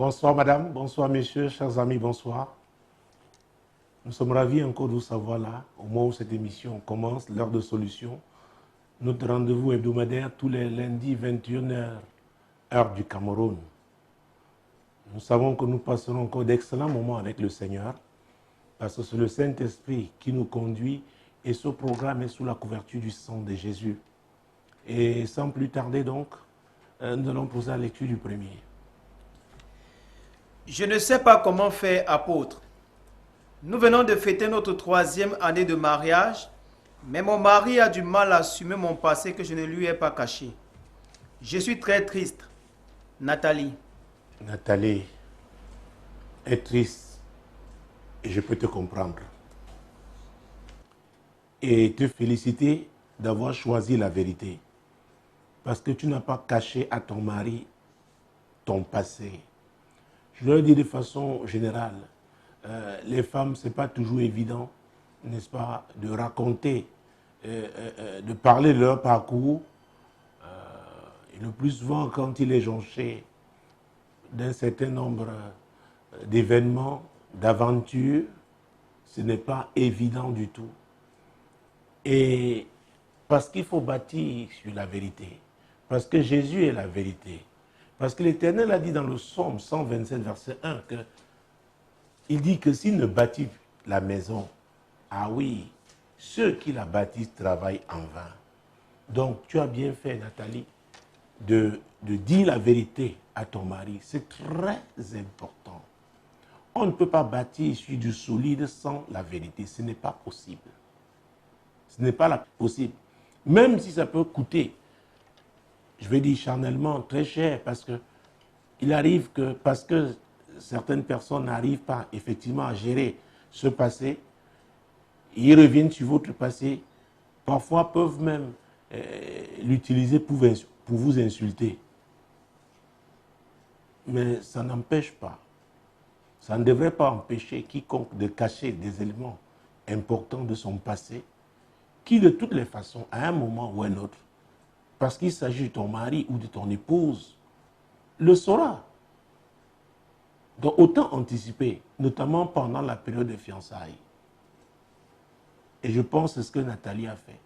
Bonsoir madame, bonsoir messieurs, chers amis, bonsoir. Nous sommes ravis encore de vous savoir là, au moment où cette émission commence, l'heure de solution. Notre rendez-vous hebdomadaire tous les lundis 21h, heure du Cameroun. Nous savons que nous passerons encore d'excellents moments avec le Seigneur, parce que c'est le Saint-Esprit qui nous conduit et ce programme est sous la couverture du sang de Jésus. Et sans plus tarder donc, nous allons poser la lecture du premier. Je ne sais pas comment faire, apôtre. Nous venons de fêter notre 3e année de mariage, mais mon mari a du mal à assumer mon passé que je ne lui ai pas caché. Je suis très triste. Nathalie. Nathalie est triste et je peux te comprendre. Et te féliciter d'avoir choisi la vérité. Parce que tu n'as pas caché à ton mari ton passé. Je le dis de façon générale, les femmes, ce n'est pas toujours évident, n'est-ce pas, de raconter, de parler de leur parcours. Et le plus souvent, quand il est jonché d'un certain nombre d'événements, d'aventures, ce n'est pas évident du tout. Et parce qu'il faut bâtir sur la vérité, parce que Jésus est la vérité, parce que l'Éternel a dit dans le psaume 127, verset 1, il dit que s'il ne bâtit la maison, ah oui, ceux qui la bâtissent travaillent en vain. Donc tu as bien fait, Nathalie, de dire la vérité à ton mari. C'est très important. On ne peut pas bâtir sur du solide sans la vérité. Ce n'est pas possible. Ce n'est pas possible. Même si ça peut coûter, je vais dire charnellement, très cher, parce que il arrive que, parce que certaines personnes n'arrivent pas effectivement à gérer ce passé, ils reviennent sur votre passé, parfois peuvent même l'utiliser pour vous insulter. Mais ça n'empêche pas, ça ne devrait pas empêcher quiconque de cacher des éléments importants de son passé, qui de toutes les façons, à un moment ou à un autre, parce qu'il s'agit de ton mari ou de ton épouse, le saura. Donc autant anticiper, notamment pendant la période de fiançailles. Et je pense que c'est ce que Nathalie a fait.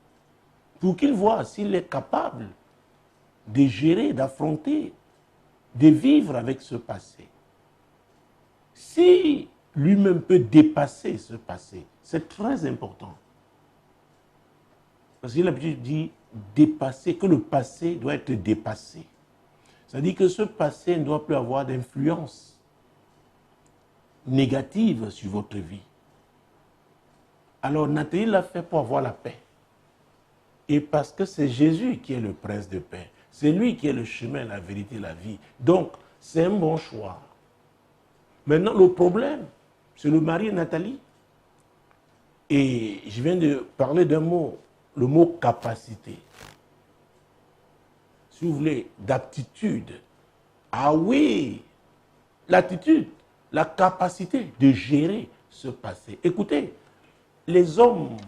Pour qu'il voit s'il est capable de gérer, d'affronter, de vivre avec ce passé. Si lui-même peut dépasser ce passé, c'est très important. Parce qu'il a l'habitude de dire dépasser, que le passé doit être dépassé. C'est-à-dire que ce passé ne doit plus avoir d'influence négative sur votre vie. Alors Nathalie l'a fait pour avoir la paix. Et parce que c'est Jésus qui est le prince de paix. C'est lui qui est le chemin, la vérité, la vie. Donc, c'est un bon choix. Maintenant, le problème, c'est le mari de Nathalie. Et je viens de parler d'un mot, le mot capacité. Si vous voulez, d'aptitude. Ah oui, l'attitude, la capacité de gérer ce passé. Écoutez, les hommes,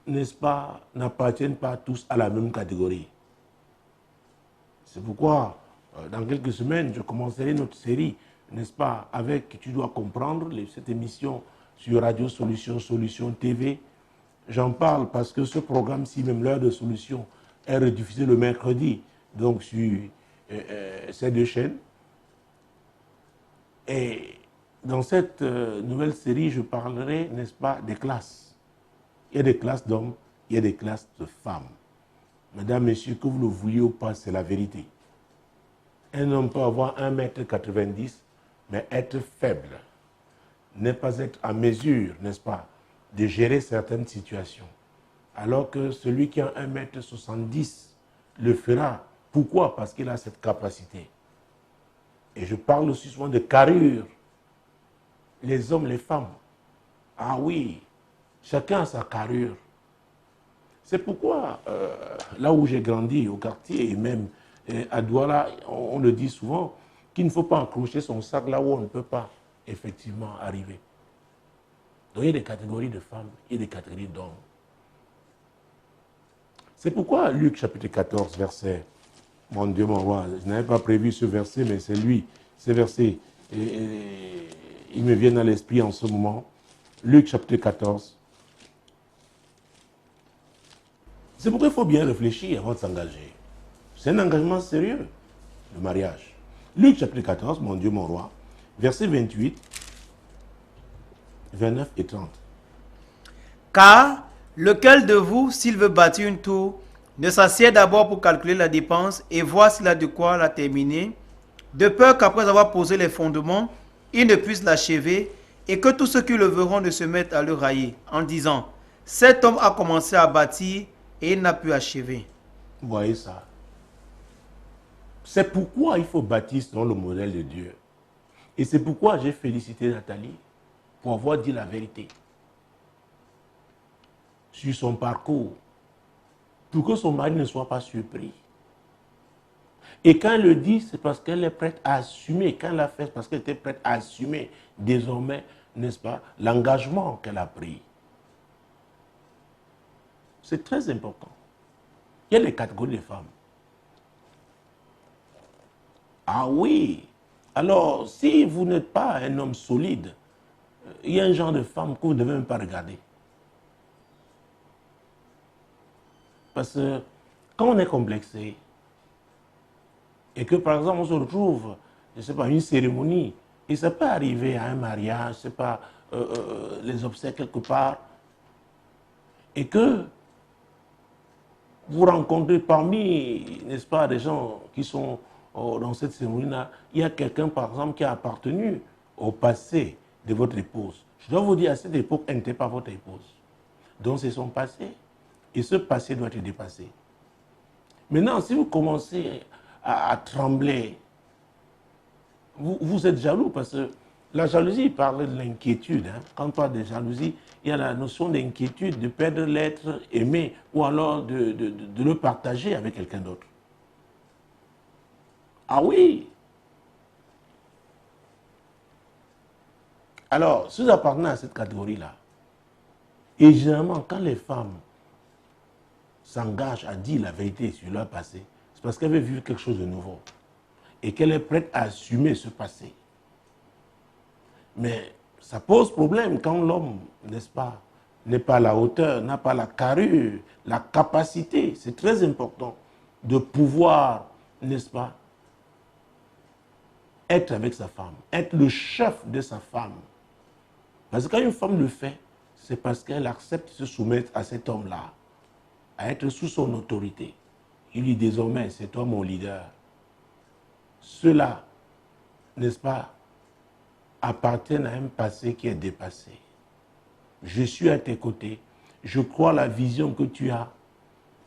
n'est-ce pas, n'appartiennent pas tous à la même catégorie. C'est pourquoi, dans quelques semaines, je commencerai notre série, n'est-ce pas, avec, tu dois comprendre, cette émission sur Radio Solution, Solution TV. J'en parle parce que ce programme-ci, même l'heure de solution, est rediffusé le mercredi, donc sur ces deux chaînes. Et dans cette nouvelle série, je parlerai, n'est-ce pas, des classes. Il y a des classes d'hommes, il y a des classes de femmes. Mesdames, messieurs, que vous le vouliez ou pas, c'est la vérité. Un homme peut avoir 1,90 m, mais être faible, ne pas être en mesure, n'est-ce pas, de gérer certaines situations. Alors que celui qui a 1,70 m le fera. Pourquoi? Parce qu'il a cette capacité. Et je parle aussi souvent de carrure. Les hommes, les femmes. Ah oui, chacun a sa carrure. C'est pourquoi, là où j'ai grandi, au quartier, et même à Douala, on le dit souvent, qu'il ne faut pas accrocher son sac là où on ne peut pas effectivement arriver. Donc il y a des catégories de femmes, il y a des catégories d'hommes. C'est pourquoi Luc chapitre 14, verset, mon Dieu, mon roi, je n'avais pas prévu ce verset, mais c'est lui, ce verset ils me viennent à l'esprit en ce moment. Luc chapitre 14. C'est pourquoi il faut bien réfléchir avant de s'engager. C'est un engagement sérieux, le mariage. Luc chapitre 14, mon Dieu, mon roi, versets 28, 29 et 30. Car lequel de vous, s'il veut bâtir une tour, ne s'assied d'abord pour calculer la dépense et voir s'il a de quoi la terminer, de peur qu'après avoir posé les fondements, il ne puisse l'achever et que tous ceux qui le verront ne se mettent à le railler en disant, cet homme a commencé à bâtir et il n'a pu achever. Vous voyez ça? C'est pourquoi il faut bâtir selon le modèle de Dieu. Et c'est pourquoi j'ai félicité Nathalie pour avoir dit la vérité sur son parcours, pour que son mari ne soit pas surpris. Et quand elle le dit, c'est parce qu'elle est prête à assumer. Quand elle l'a fait, c'est parce qu'elle était prête à assumer désormais, n'est-ce pas, l'engagement qu'elle a pris. C'est très important. Il y a les catégories de femmes. Ah oui. Alors, si vous n'êtes pas un homme solide, il y a un genre de femme que vous ne devez même pas regarder. Parce que quand on est complexé, et que par exemple on se retrouve, je ne sais pas, une cérémonie, et ça peut arriver à un mariage, je ne sais pas, les obsèques quelque part, et que vous rencontrez parmi, n'est-ce pas, des gens qui sont dans cette cérémonie-là, il y a quelqu'un par exemple qui a appartenu au passé de votre épouse. Je dois vous dire, à cette époque, elle n'était pas votre épouse. Donc c'est son passé. Et ce passé doit être dépassé. Maintenant, si vous commencez à trembler, vous êtes jaloux parce que la jalousie parle de l'inquiétude. Hein. Quand on parle de jalousie, il y a la notion d'inquiétude, de perdre l'être aimé ou alors de le partager avec quelqu'un d'autre. Ah oui! Alors, si vous appartenez à cette catégorie-là, et généralement, quand les femmes s'engagent à dire la vérité sur leur passé, c'est parce qu'elle veut vivre quelque chose de nouveau et qu'elle est prête à assumer ce passé. Mais ça pose problème quand l'homme, n'est-ce pas, n'est pas à la hauteur, n'a pas la carrure, la capacité, c'est très important de pouvoir, n'est-ce pas, être avec sa femme, être le chef de sa femme. Parce que quand une femme le fait, c'est parce qu'elle accepte de se soumettre à cet homme-là, à être sous son autorité. Il dit désormais, c'est toi mon leader. Ceux-là, n'est-ce pas, appartiennent à un passé qui est dépassé. Je suis à tes côtés. Je crois à la vision que tu as.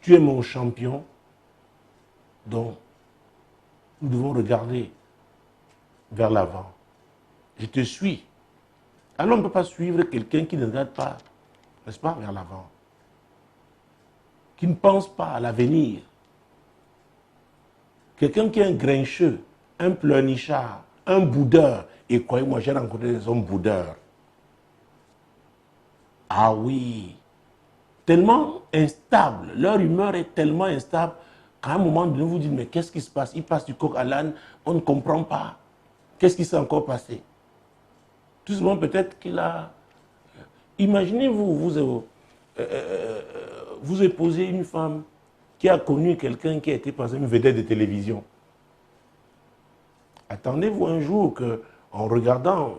Tu es mon champion. Donc, nous devons regarder vers l'avant. Je te suis. Alors, on ne peut pas suivre quelqu'un qui ne regarde pas, n'est-ce pas, vers l'avant. Qui ne pense pas à l'avenir. Quelqu'un qui est un grincheux, un pleurnichard, un boudeur. Et croyez-moi, j'ai rencontré des hommes boudeurs. Ah oui. Tellement instable. Leur humeur est tellement instable qu'à un moment donné, vous dites, mais qu'est-ce qui se passe? Il passe du coq à l'âne, on ne comprend pas. Qu'est-ce qui s'est encore passé? Tout simplement, peut-être qu'il a... Imaginez-vous, vous épousez une femme qui a connu quelqu'un qui a été, par exemple, une vedette de télévision. Attendez-vous un jour qu'en regardant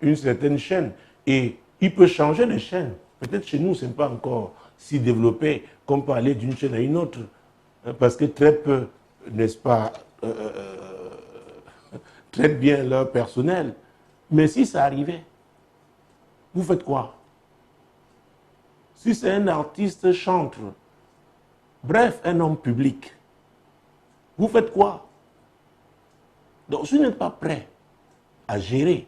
une certaine chaîne, et il peut changer de chaîne. Peut-être chez nous, ce n'est pas encore si développé qu'on peut aller d'une chaîne à une autre. Parce que très peu, n'est-ce pas, traitent bien leur personnel. Mais si ça arrivait, vous faites quoi? Si c'est un artiste chantre, bref, un homme public, vous faites quoi? Donc, si vous n'êtes pas prêt à gérer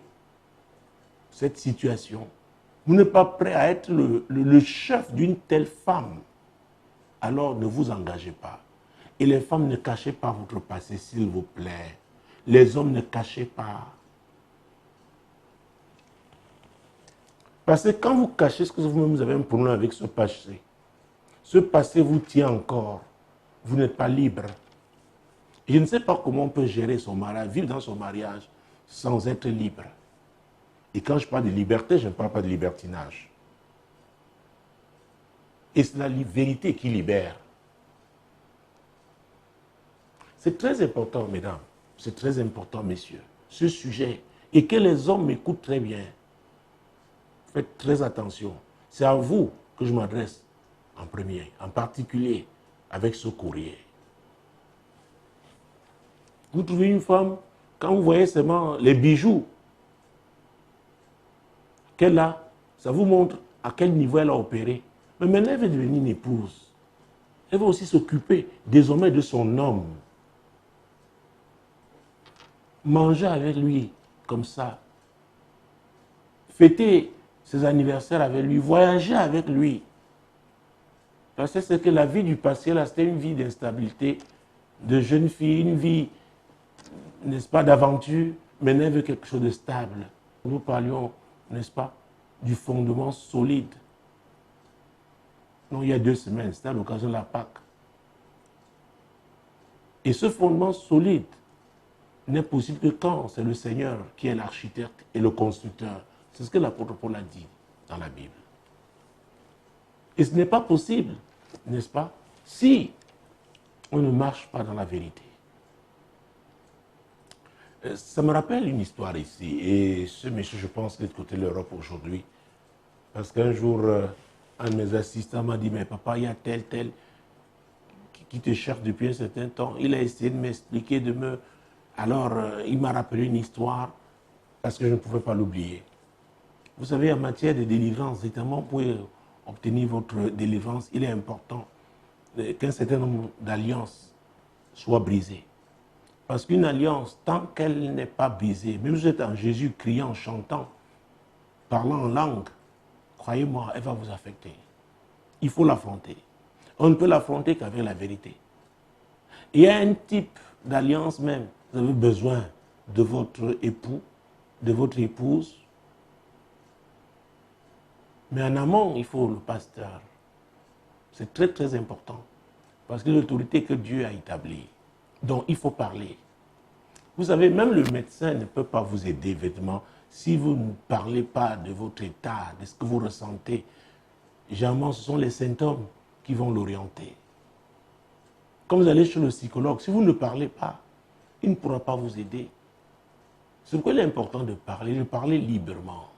cette situation, vous n'êtes pas prêt à être le chef d'une telle femme, alors ne vous engagez pas. Et les femmes, ne cachez pas votre passé, s'il vous plaît. Les hommes, ne cachez pas. Parce que quand vous cachez ce que vous-même avez un problème avec ce passé vous tient encore. Vous n'êtes pas libre. Je ne sais pas comment on peut gérer son mariage, vivre dans son mariage, sans être libre. Et quand je parle de liberté, je ne parle pas de libertinage. Et c'est la vérité qui libère. C'est très important, mesdames. C'est très important, messieurs. Ce sujet. Et que les hommes m'écoutent très bien. Faites très attention. C'est à vous que je m'adresse en premier, en particulier avec ce courrier. Vous trouvez une femme, quand vous voyez seulement les bijoux qu'elle a, ça vous montre à quel niveau elle a opéré. Mais maintenant, elle veut devenir une épouse. Elle va aussi s'occuper désormais de son homme. Manger avec lui, comme ça. Fêter ses anniversaires avec lui, voyager avec lui. Parce que c'est que la vie du passé, là, c'était une vie d'instabilité, de jeune fille, une vie, n'est-ce pas, d'aventure. Maintenant, elle veut quelque chose de stable. Nous parlions, n'est-ce pas, du fondement solide. Non, il y a 2 semaines, c'était à l'occasion de la Pâque. Et ce fondement solide n'est possible que quand c'est le Seigneur qui est l'architecte et le constructeur. C'est ce que l'apôtre Paul a dit dans la Bible. Et ce n'est pas possible, n'est-ce pas, si on ne marche pas dans la vérité. Ça me rappelle une histoire ici, et ce monsieur, je pense, est de côté de l'Europe aujourd'hui. Parce qu'un jour, un de mes assistants m'a dit, mais papa, il y a tel qui te cherche depuis un certain temps. Il a essayé de m'expliquer, Alors, il m'a rappelé une histoire, parce que je ne pouvais pas l'oublier. Vous savez, en matière de délivrance, notamment pour obtenir votre délivrance, il est important qu'un certain nombre d'alliances soient brisées. Parce qu'une alliance, tant qu'elle n'est pas brisée, même si vous êtes en Jésus, criant, chantant, parlant en langue, croyez-moi, elle va vous affecter. Il faut l'affronter. On ne peut l'affronter qu'avec la vérité. Il y a un type d'alliance même. Vous avez besoin de votre époux, de votre épouse. Mais en amont, il faut le pasteur. C'est très très important. Parce que l'autorité que Dieu a établie. Donc il faut parler. Vous savez, même le médecin ne peut pas vous aider vêtements si vous ne parlez pas de votre état, de ce que vous ressentez. Généralement, ce sont les symptômes qui vont l'orienter. Quand vous allez chez le psychologue, si vous ne parlez pas, il ne pourra pas vous aider. C'est pourquoi il est important de parler librement.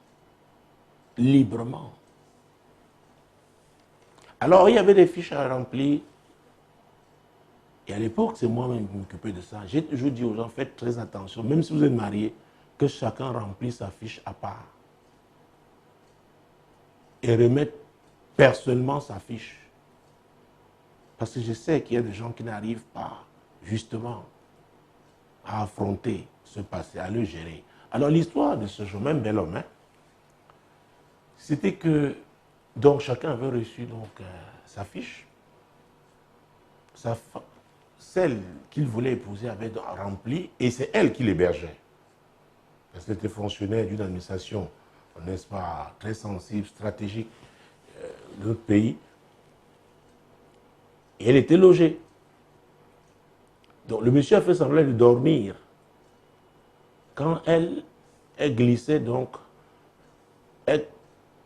Librement. Alors, il y avait des fiches à remplir. Et à l'époque, c'est moi-même qui m'occupais de ça. J'ai toujours dit aux gens, faites très attention, même si vous êtes mariés, que chacun remplisse sa fiche à part. Et remette personnellement sa fiche. Parce que je sais qu'il y a des gens qui n'arrivent pas, justement, à affronter ce passé, à le gérer. Alors l'histoire de ce jour, même bel homme, c'était que donc chacun avait reçu donc, sa fiche. Celle qu'il voulait épouser avait rempli et c'est elle qui l'hébergeait. Parce qu'elle était fonctionnaire d'une administration, n'est-ce pas, très sensible, stratégique de notre pays. Et elle était logée. Donc le monsieur a fait semblant de dormir. Quand elle glissait donc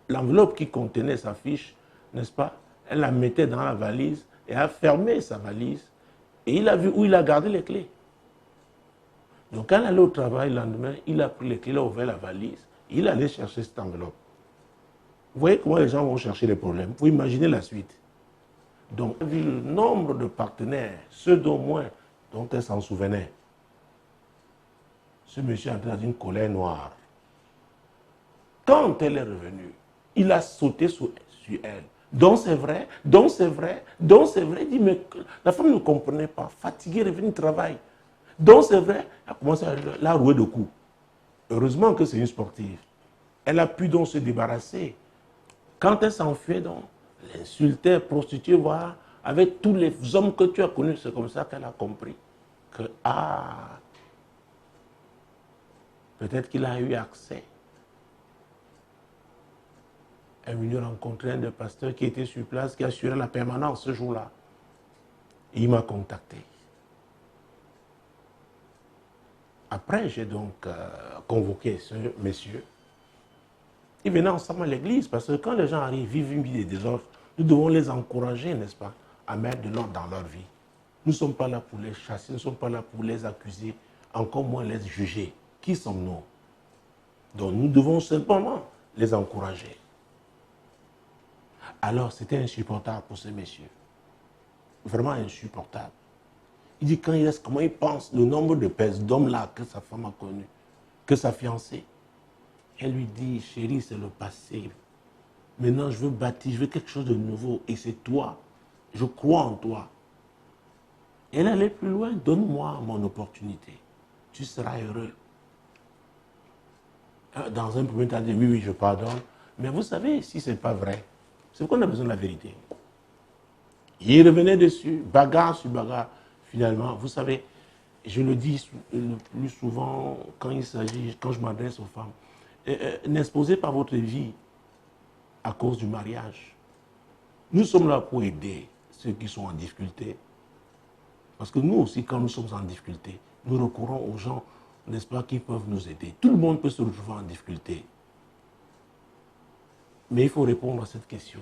l'enveloppe qui contenait sa fiche, n'est-ce pas, elle la mettait dans la valise et a fermé sa valise. Et il a vu où il a gardé les clés. Donc quand elle allait au travail le lendemain, il a pris les clés, il a ouvert la valise, il allait chercher cette enveloppe. Vous voyez comment les gens vont chercher les problèmes. Vous imaginez la suite. Donc, vu le nombre de partenaires, ceux d'au moins dont elle s'en souvenait, ce monsieur est entré dans une colère noire. Quand elle est revenue, il a sauté sur elle. Donc c'est vrai, donc c'est vrai, donc c'est vrai. Il dit, mais la femme ne comprenait pas, fatiguée, revenue du travail. Donc c'est vrai, elle a commencé à la rouer de coups. Heureusement que c'est une sportive. Elle a pu donc se débarrasser. Quand elle s'enfuit donc, l'insultait, prostituée, voilà, avec tous les hommes que tu as connus, c'est comme ça qu'elle a compris que, peut-être qu'il a eu accès. Elle est venue rencontrer un des pasteurs qui était sur place, qui assurait la permanence ce jour-là. Et il m'a contacté. Après, j'ai donc convoqué ce monsieur. Ils venaient ensemble à l'église parce que quand les gens arrivent, vivent une vie de désordre, nous devons les encourager, n'est-ce pas, à mettre de l'ordre dans leur vie. Nous ne sommes pas là pour les chasser, nous ne sommes pas là pour les accuser, encore moins les juger. Qui sommes-nous? Donc nous devons simplement les encourager. Alors c'était insupportable pour ce monsieur. Vraiment insupportable. Il dit quand il reste, comment il pense, le nombre d'hommes là que sa femme a connu, que sa fiancée. Elle lui dit, chérie, c'est le passé. Maintenant, je veux bâtir, je veux quelque chose de nouveau. Et c'est toi. Je crois en toi. Elle allait plus loin. Donne-moi mon opportunité. Tu seras heureux. Dans un premier temps, elle dit, oui, oui, je pardonne. Mais vous savez, si ce n'est pas vrai, c'est qu'on a besoin de la vérité. Il revenait dessus, bagarre sur bagarre. Finalement, vous savez, je le dis le plus souvent quand il s'agit, quand je m'adresse aux femmes, n'exposez pas votre vie à cause du mariage. Nous sommes là pour aider ceux qui sont en difficulté. Parce que nous aussi, quand nous sommes en difficulté, nous recourons aux gens, n'est-ce pas, qui peuvent nous aider. Tout le monde peut se retrouver en difficulté. Mais il faut répondre à cette question.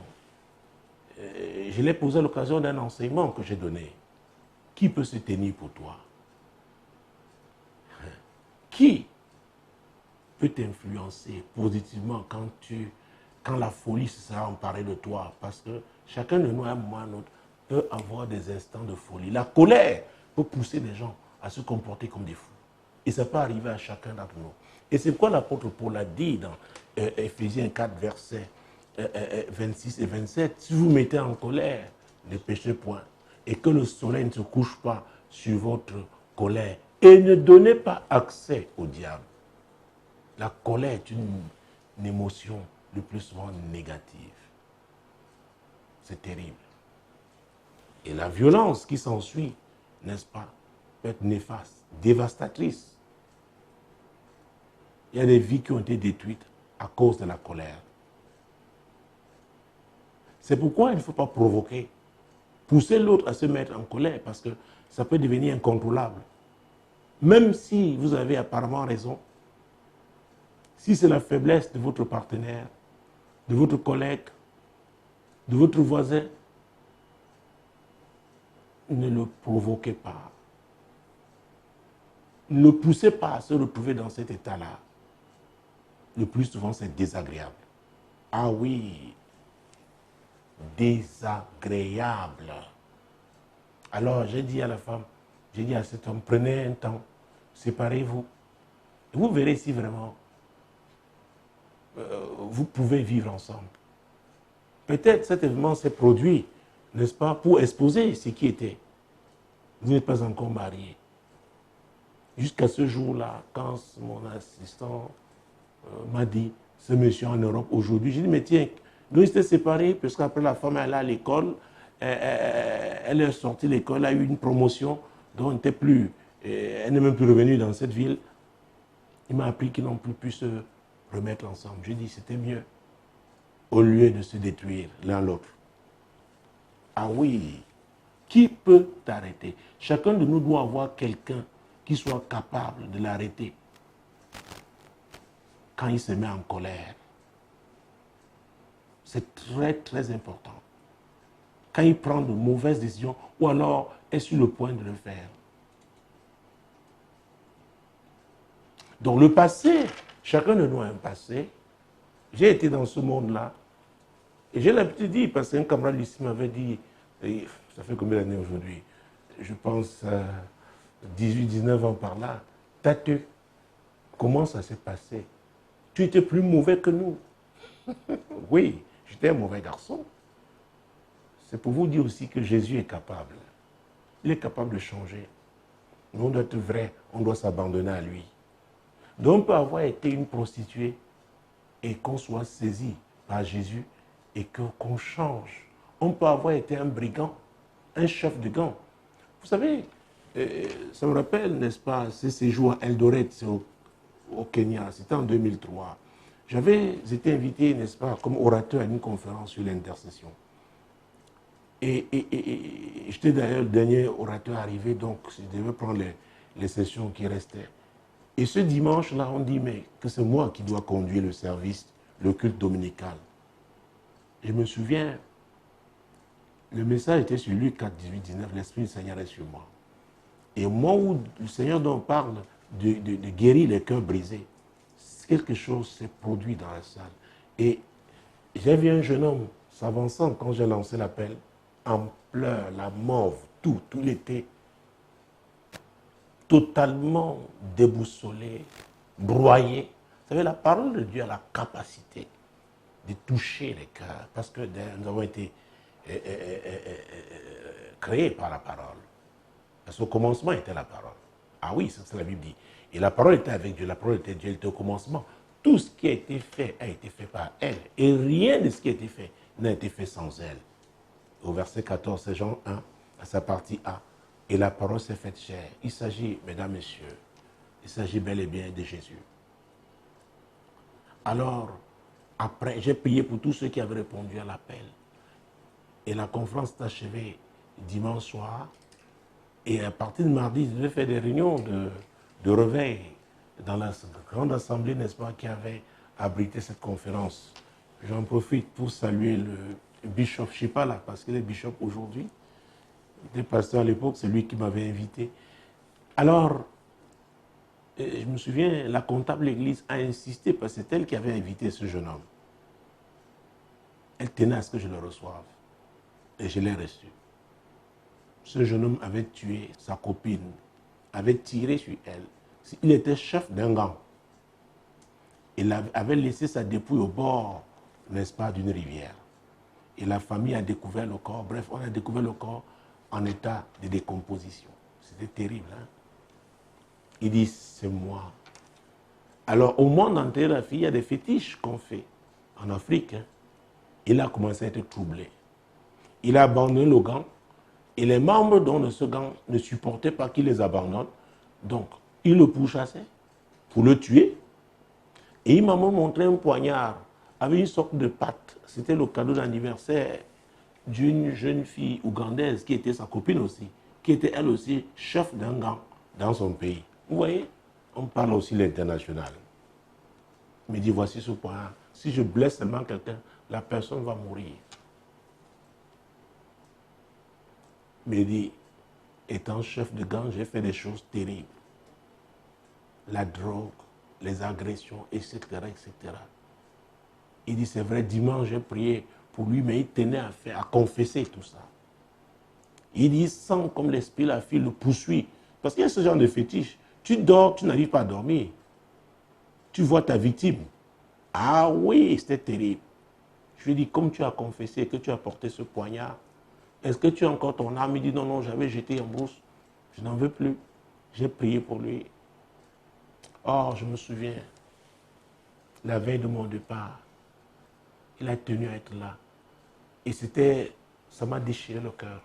Je l'ai posé à l'occasion d'un enseignement que j'ai donné. Qui peut se tenir pour toi? Qui peut t'influencer positivement quand la folie se sera emparée de toi? Parce que chacun de nous, à un moment ou à un autre, peut avoir des instants de folie. La colère peut pousser les gens à se comporter comme des fous. Et ça peut arriver à chacun d'entre nous. Et c'est pourquoi l'apôtre Paul a dit dans Éphésiens 4, versets 26 et 27, si vous mettez en colère, ne péchez point. Et que le soleil ne se couche pas sur votre colère. Et ne donnez pas accès au diable. La colère est une émotion le plus souvent négative. C'est terrible. Et la violence qui s'ensuit, n'est-ce pas, peut être néfaste, dévastatrice. Il y a des vies qui ont été détruites à cause de la colère. C'est pourquoi il ne faut pas provoquer, pousser l'autre à se mettre en colère, parce que ça peut devenir incontrôlable. Même si vous avez apparemment raison, si c'est la faiblesse de votre partenaire, de votre collègue, de votre voisin, ne le provoquez pas. Ne le poussez pas à se retrouver dans cet état-là. Le plus souvent, c'est désagréable. Ah oui, désagréable. Alors, j'ai dit à la femme, j'ai dit à cet homme, prenez un temps, séparez-vous. Et vous verrez si vraiment vous pouvez vivre ensemble. Peut-être cet événement s'est produit, n'est-ce pas, pour exposer ce qui était. Vous n'êtes pas encore marié. Jusqu'à ce jour-là, quand mon assistant m'a dit, ce monsieur en Europe aujourd'hui, j'ai dit, mais tiens, nous étions séparés, parce qu'après la femme, elle est à l'école, elle est sortie de l'école, elle a eu une promotion, donc elle n'était plus, elle n'est même plus revenue dans cette ville. Il m'a appris qu'ils n'ont plus pu se remettre ensemble. J'ai dit, c'était mieux, au lieu de se détruire l'un l'autre. Ah oui, qui peut t'arrêter? Chacun de nous doit avoir quelqu'un qui soit capable de l'arrêter quand il se met en colère. C'est très, très important. Quand il prend de mauvaises décisions ou alors est sur le point de le faire. Donc le passé, chacun de nous a un passé. J'ai été dans ce monde-là. Et j'ai l'habitude de dire, parce qu'un camarade ici m'avait dit, ça fait combien d'années aujourd'hui? Je pense 18, 19 ans par là. Tâteux, comment ça s'est passé? Tu étais plus mauvais que nous. Oui, j'étais un mauvais garçon. C'est pour vous dire aussi que Jésus est capable. Il est capable de changer. Nous, on doit être vrai, on doit s'abandonner à lui. Donc on peut avoir été une prostituée et qu'on soit saisi par Jésus et qu'on change. On peut avoir été un brigand, un chef de gang. Vous savez, ça me rappelle, n'est-ce pas, ces séjours à Eldoret, au Kenya, c'était en 2003. J'avais été invité, n'est-ce pas, comme orateur à une conférence sur l'intercession. Et j'étais d'ailleurs le dernier orateur arrivé, donc je devais prendre les sessions qui restaient. Et ce dimanche-là, on dit, mais que c'est moi qui dois conduire le service, le culte dominical. Je me souviens, le message était sur Luc 4, 18, 19, l'Esprit du Seigneur est sur moi. Et au moment où le Seigneur dont on parle de guérir les cœurs brisés, quelque chose s'est produit dans la salle. Et j'ai vu un jeune homme s'avançant quand j'ai lancé l'appel, en pleurs, la mauve, tout était totalement déboussolé, broyé. Vous savez, la parole de Dieu a la capacité de toucher les cœurs, parce que nous avons été créés par la parole. Parce qu'au commencement était la parole. Ah oui, c'est ce que la Bible dit. Et la parole était avec Dieu, la parole était Dieu, elle était au commencement. Tout ce qui a été fait par elle. Et rien de ce qui a été fait n'a été fait sans elle. Au verset 14, c'est Jean 1, à sa partie A. Et la parole s'est faite chair. Il s'agit, mesdames, messieurs, il s'agit bel et bien de Jésus. Alors, après, j'ai prié pour tous ceux qui avaient répondu à l'appel. Et la conférence s'est achevée dimanche soir. Et à partir de mardi, je devais faire des réunions de réveil dans la grande assemblée, n'est-ce pas, qui avait abrité cette conférence. J'en profite pour saluer le bishop Chipala, parce qu'il est bishop aujourd'hui. Il était pasteur à l'époque, c'est lui qui m'avait invité. Alors, je me souviens, la comptable de l'église a insisté, parce que c'est elle qui avait invité ce jeune homme. Elle tenait à ce que je le reçoive. Et je l'ai reçu. Ce jeune homme avait tué sa copine, avait tiré sur elle. Il était chef d'un gang. Il avait laissé sa dépouille au bord, n'est-ce pas, d'une rivière. Et la famille a découvert le corps. Bref, on a découvert le corps en état de décomposition. C'était terrible, hein? Il dit, c'est moi. Alors, au monde entier, la fille, il y a des fétiches qu'on fait en Afrique. Hein? Il a commencé à être troublé. Il a abandonné le gang. Et les membres de ce gang ne supportaient pas qu'il les abandonne. Donc, il le pourchassait pour le tuer. Et il m'a montré un poignard avec une sorte de patte. C'était le cadeau d'anniversaire d'une jeune fille ougandaise qui était sa copine aussi, qui était elle aussi chef d'un gang dans son pays. Vous voyez, on parle aussi l'international. Il me dit, voici ce poignard. Si je blesse seulement quelqu'un, la personne va mourir. Il me dit, étant chef de gang, j'ai fait des choses terribles. La drogue, les agressions, etc., etc. Il dit, c'est vrai, dimanche, j'ai prié pour lui, mais il tenait à confesser tout ça. Il dit, sent comme l'esprit, la fille le poursuit. Parce qu'il y a ce genre de fétiche. Tu dors, tu n'arrives pas à dormir. Tu vois ta victime. Ah oui, c'était terrible. Je lui dis, comme tu as confessé que tu as porté ce poignard, est-ce que tu as encore ton âme? Il dit, non, non, j'avais jeté en brousse. Je n'en veux plus. J'ai prié pour lui. Oh, je me souviens, la veille de mon départ, il a tenu à être là. Et ça m'a déchiré le cœur.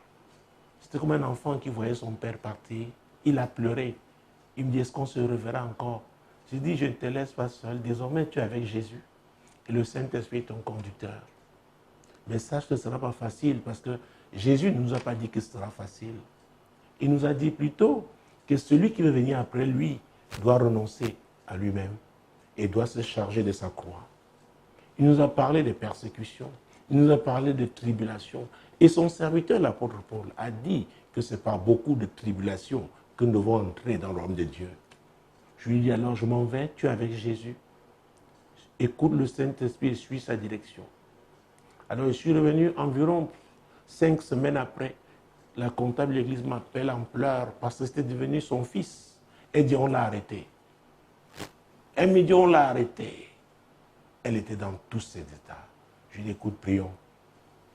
C'était comme un enfant qui voyait son père partir. Il a pleuré. Il me dit, est-ce qu'on se reverra encore? J'ai dit, je ne te laisse pas seul. Désormais, tu es avec Jésus. Et le Saint-Esprit est ton conducteur. Mais sache que ce ne sera pas facile parce que Jésus ne nous a pas dit que ce sera facile. Il nous a dit plutôt que celui qui veut venir après lui doit renoncer à lui-même et doit se charger de sa croix. Il nous a parlé des persécutions, il nous a parlé de tribulations. Et son serviteur, l'apôtre Paul, a dit que c'est par beaucoup de tribulations que nous devons entrer dans le royaume de Dieu. Je lui dis alors, je m'en vais, tu es avec Jésus. Écoute le Saint-Esprit et suis sa direction. Alors je suis revenu environ 5 semaines après. La comptable de l'église m'appelle en pleurs parce que c'était devenu son fils. Elle dit, on l'a arrêté. Elle me dit, on l'a arrêté. Elle était dans tous ses états. Je lui ai dit, écoute, prions.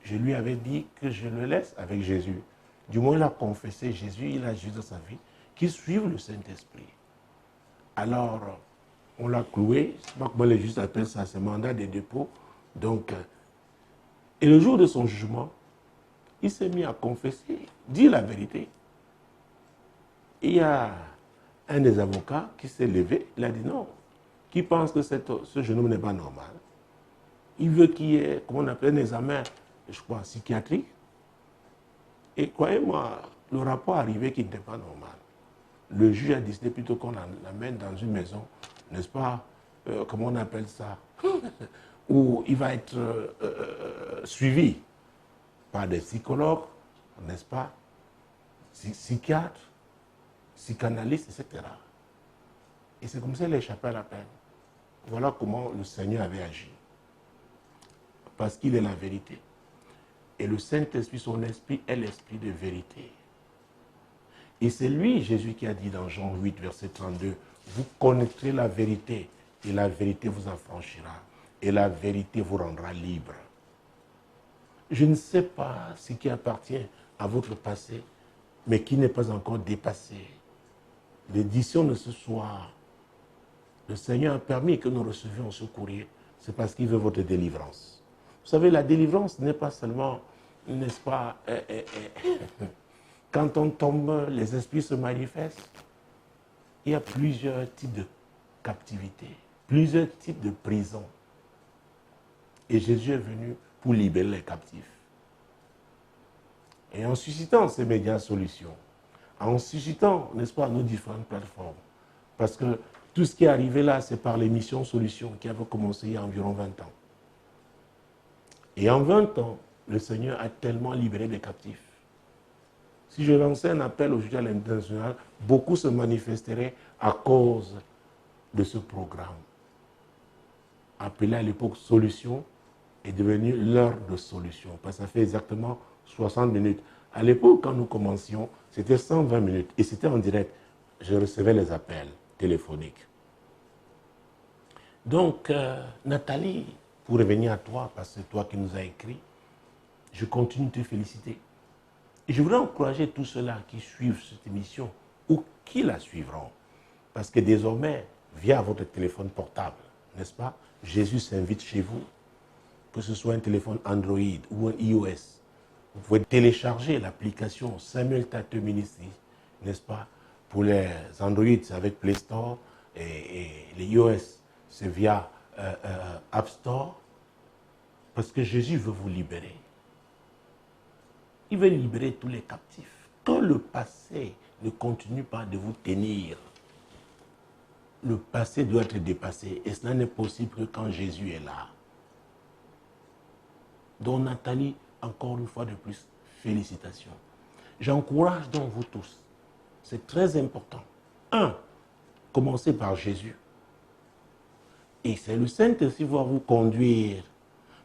Je lui avais dit que je le laisse avec Jésus. Du moins, il a confessé Jésus, il a Jésus dans sa vie, qu'il suive le Saint-Esprit. Alors, on l'a cloué. Je ne sais pas comment les juges appellent ça, c'est mandat de dépôt. Donc, et le jour de son jugement, il s'est mis à confesser, dire la vérité. Il y a un des avocats qui s'est levé, il a dit non, qui pense que ce jeune homme n'est pas normal. Il veut qu'il y ait, comment on appelle, un examen, je crois, psychiatrique. Et croyez-moi, le rapport arrivait qu'il n'était pas normal. le juge a décidé plutôt qu'on l'amène dans une maison, n'est-ce pas, comment on appelle ça, où il va être suivi par des psychologues, n'est-ce pas, psychiatres, psychanalystes, etc. Et c'est comme ça qu'il a échappé à la peine. Voilà comment le Seigneur avait agi. Parce qu'il est la vérité. Et le Saint-Esprit, son esprit, est l'esprit de vérité. Et c'est lui, Jésus, qui a dit dans Jean 8, verset 32, vous connaîtrez la vérité, et la vérité vous affranchira, et la vérité vous rendra libre. Je ne sais pas ce qui appartient à votre passé, mais qui n'est pas encore dépassé. L'édition de ce soir, le Seigneur a permis que nous recevions ce courrier, c'est parce qu'il veut votre délivrance. Vous savez, la délivrance n'est pas seulement, n'est-ce pas, quand on tombe, les esprits se manifestent. Il y a plusieurs types de captivité, plusieurs types de prisons. Et Jésus est venu pour libérer les captifs. Et en suscitant ces médias solutions, en suscitant, n'est-ce pas, nos différentes plateformes, parce que tout ce qui est arrivé là, c'est par l'émission Solutions qui avait commencé il y a environ 20 ans. Et en 20 ans, le Seigneur a tellement libéré des captifs. Si je lançais un appel aujourd'hui à l'international, beaucoup se manifesteraient à cause de ce programme. Appelé à l'époque Solution est devenu l'heure de solution. Parce que ça fait exactement 60 minutes. À l'époque, quand nous commencions, c'était 120 minutes. Et c'était en direct. Je recevais les appels téléphoniques. Donc, Nathalie, pour revenir à toi, parce que c'est toi qui nous as écrit, je continue de te féliciter. Et je voudrais encourager tous ceux-là qui suivent cette émission ou qui la suivront. Parce que désormais, via votre téléphone portable, n'est-ce pas, Jésus s'invite chez vous, que ce soit un téléphone Android ou un iOS. Vous pouvez télécharger l'application Samuel Tateux Ministry, n'est-ce pas? Pour les Android, c'est avec Play Store et les iOS, c'est via App Store. Parce que Jésus veut vous libérer. Il veut libérer tous les captifs. Quand le passé ne continue pas de vous tenir, le passé doit être dépassé. Et cela n'est possible que quand Jésus est là. Donc Nathalie, encore une fois de plus, félicitations. J'encourage donc vous tous. C'est très important. Commencez par Jésus. Et c'est le Saint-Esprit qui va vous conduire.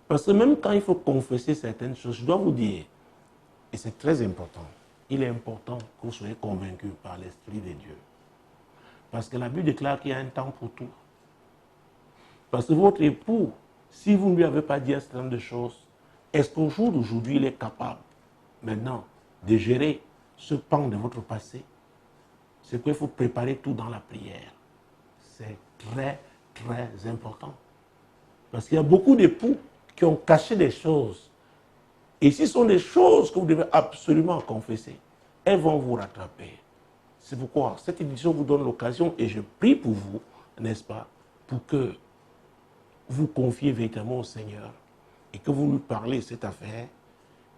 Parce que même quand il faut confesser certaines choses, je dois vous dire, et c'est très important, il est important que vous soyez convaincus par l'Esprit de Dieu. Parce que la Bible déclare qu'il y a un temps pour tout. Parce que votre époux, si vous ne lui avez pas dit un certain nombre de choses, est-ce qu'au jour d'aujourd'hui, il est capable maintenant de gérer ce pan de votre passé? C'est qu'il faut préparer tout dans la prière. C'est très, très important. Parce qu'il y a beaucoup d'époux qui ont caché des choses. Et si ce sont des choses que vous devez absolument confesser, elles vont vous rattraper. C'est pourquoi cette édition vous donne l'occasion, et je prie pour vous, n'est-ce pas, pour que vous confiez véritablement au Seigneur et que vous lui parlez de cette affaire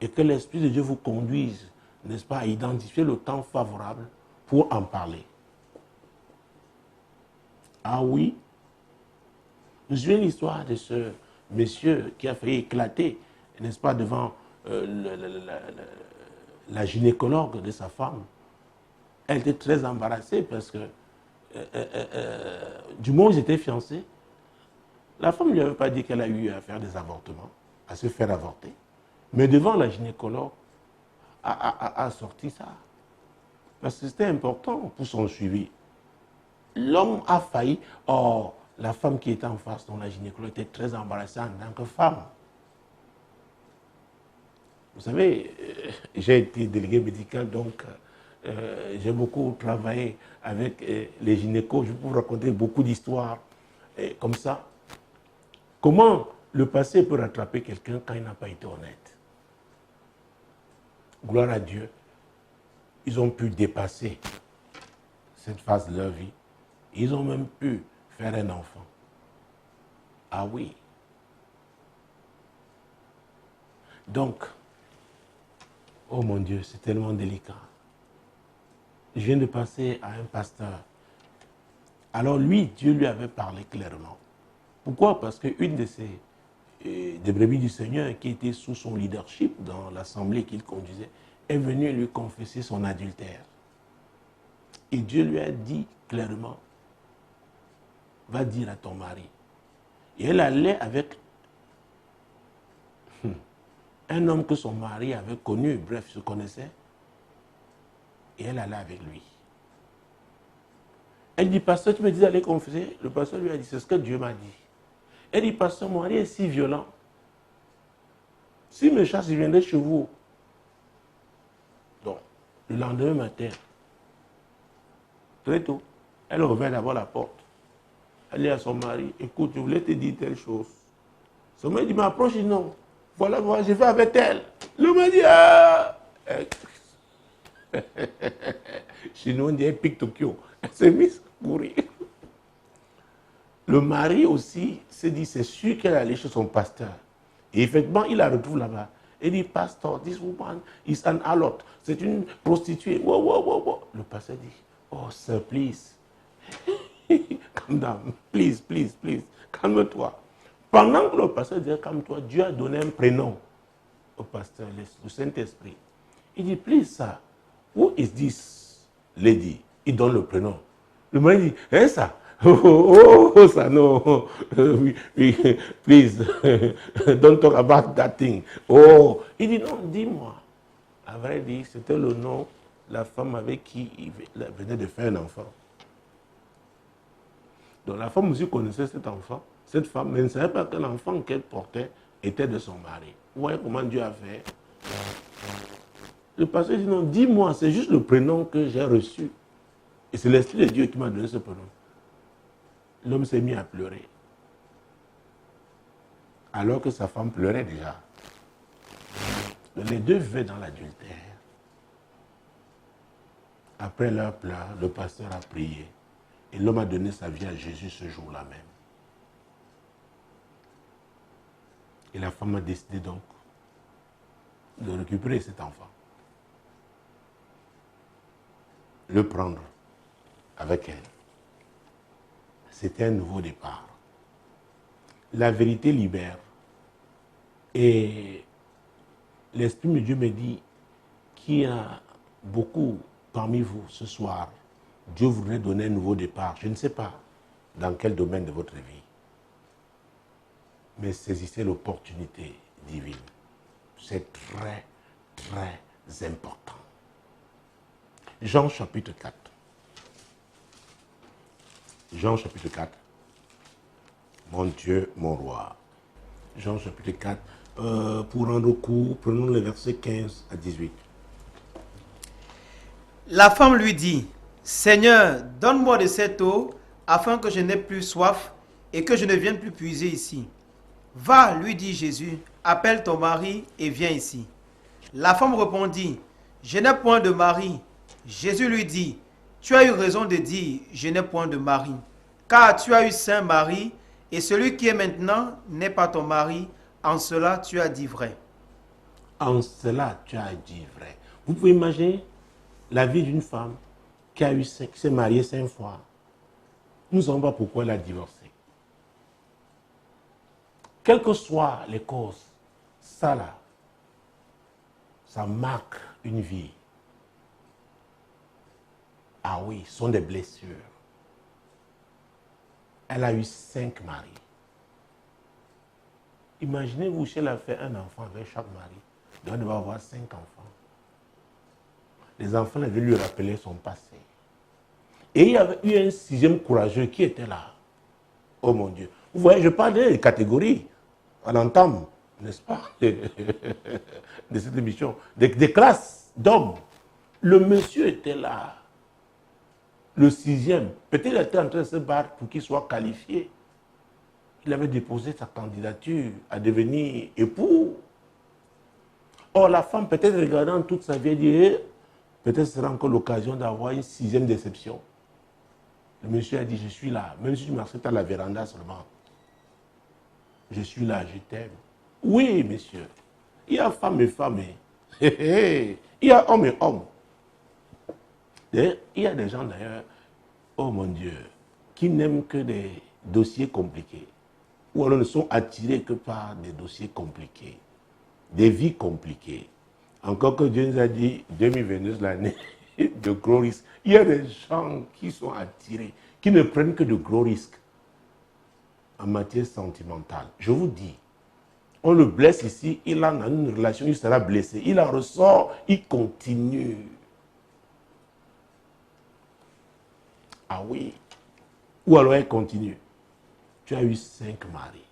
et que l'Esprit de Dieu vous conduise, n'est-ce pas, à identifier le temps favorable pour en parler. Ah oui, je me souviens l'histoire de ce monsieur qui a failli éclater, n'est-ce pas, devant la gynécologue de sa femme. Elle était très embarrassée parce que du moment où ils étaient fiancés, la femme ne lui avait pas dit qu'elle a eu à faire des avortements, à se faire avorter. Mais devant la gynécologue, a sorti ça. Parce que c'était important pour son suivi. L'homme a failli. Or, la femme qui était en face, dont la gynécologue, était très embarrassée en tant que femme. Vous savez, j'ai été délégué médical, donc j'ai beaucoup travaillé avec les gynécos. Je peux vous raconter beaucoup d'histoires comme ça. Comment le passé peut rattraper quelqu'un quand il n'a pas été honnête? Gloire à Dieu. Ils ont pu dépasser cette phase de leur vie. Ils ont même pu faire un enfant. Ah oui. Donc, oh mon Dieu, c'est tellement délicat. je viens de passer à un pasteur. Alors lui, Dieu lui avait parlé clairement. Pourquoi? Parce qu'une de ces des brebis du Seigneur qui était sous son leadership dans l'assemblée qu'il conduisait est venue lui confesser son adultère. Et Dieu lui a dit clairement, va dire à ton mari. Et elle allait avec un homme que son mari avait connu, bref, se connaissait, et elle allait avec lui. Elle dit, pasteur, tu me dis d'aller confesser. Le pasteur lui a dit, c'est ce que Dieu m'a dit. Elle dit, pasteur, mon mari est si violent. Si me chasse, il viendrait chez vous. Donc, le lendemain matin, très tôt, elle ouvrait d'abord la porte. Elle dit à son mari, écoute, je voulais te dire telle chose. Son mari dit, m'approche, il dit non. Voilà, je vais avec elle. Le mari dit, ah. Chez nous, on dit, elle pique Tokyo. Elle s'est mise à courir. Le mari aussi s'est dit, c'est sûr qu'elle allait chez son pasteur. Et effectivement, il la retrouve là-bas. Il dit, pasteur, this woman is an harlot. C'est une prostituée. Wow, wow, wow, wow. Le pasteur dit, oh, sir, please. Calm down. Please, please, please. Calme-toi. Pendant que le pasteur disait, calme-toi, Dieu a donné un prénom au pasteur, le Saint-Esprit. Il dit, please, sir, who is this lady? Il donne le prénom. Le mari dit, hein, ça? Oh, ça, non. Please, don't talk about that thing. Oh, il dit, non, dis-moi. À vrai dire, c'était le nom de la femme avec qui il venait de faire un enfant. Donc la femme aussi connaissait cet enfant, cette femme, mais ne savait pas que l'enfant qu'elle portait était de son mari. Vous voyez comment Dieu a fait? Le pasteur dit, non, dis-moi, c'est juste le prénom que j'ai reçu. Et c'est l'Esprit de Dieu qui m'a donné ce prénom. L'homme s'est mis à pleurer. Alors que sa femme pleurait déjà. Les deux vivaient dans l'adultère. Après leur pleurs, le pasteur a prié. Et l'homme a donné sa vie à Jésus ce jour-là même. Et la femme a décidé donc de récupérer cet enfant. Le prendre avec elle. C'était un nouveau départ. La vérité libère. Et l'Esprit de Dieu me dit qu'il y a beaucoup parmi vous ce soir. Dieu voudrait donner un nouveau départ. Je ne sais pas dans quel domaine de votre vie. Mais saisissez l'opportunité divine. C'est très, très important. Jean chapitre 4. Jean chapitre 4. Mon Dieu, mon roi. Jean chapitre 4. Pour rendre court, prenons les versets 15 à 18. La femme lui dit, Seigneur, donne-moi de cette eau, afin que je n'ai plus soif et que je ne vienne plus puiser ici. Va, lui dit Jésus, appelle ton mari et viens ici. La femme répondit, je n'ai point de mari. Jésus lui dit, tu as eu raison de dire, je n'ai point de mari, car tu as eu 5 maris, et celui qui est maintenant n'est pas ton mari. En cela, tu as dit vrai. En cela, tu as dit vrai. Vous pouvez imaginer la vie d'une femme qui s'est mariée 5 fois. Nous ne savons pas pourquoi elle a divorcé. Quelles que soient les causes, ça là, ça marque une vie. Ah oui, ce sont des blessures. Elle a eu 5 maris. Imaginez-vous si elle a fait un enfant avec chaque mari. Elle doit avoir 5 enfants. Les enfants devaient lui rappeler son passé. Et il y avait eu un 6e courageux qui était là. Oh mon Dieu. Vous voyez, je parle des catégories. On entend, n'est-ce pas, de cette émission, des classes d'hommes. Le monsieur était là. Le 6e, peut-être qu'il était en train de se battre pour qu'il soit qualifié. Il avait déposé sa candidature à devenir époux. Or, la femme, peut-être regardant toute sa vie, dit, peut-être ce sera encore l'occasion d'avoir une 6e déception. Le monsieur a dit, je suis là, même si tu m'acceptes à la véranda seulement. Je suis là, je t'aime. Oui, monsieur. Il y a femme et femme. Il y a homme et homme. D'ailleurs, il y a des gens d'ailleurs, oh mon Dieu, qui n'aiment que des dossiers compliqués. Ou alors ne sont attirés que par des dossiers compliqués, des vies compliquées. Encore que Dieu nous a dit, 2022, l'année de gros risques. Il y a des gens qui sont attirés, qui ne prennent que de gros risques en matière sentimentale. Je vous dis, on le blesse ici, il en a une relation, il sera blessé. Il en ressort, il continue. Ah oui. Ou alors elle continue. Tu as eu 5 maris.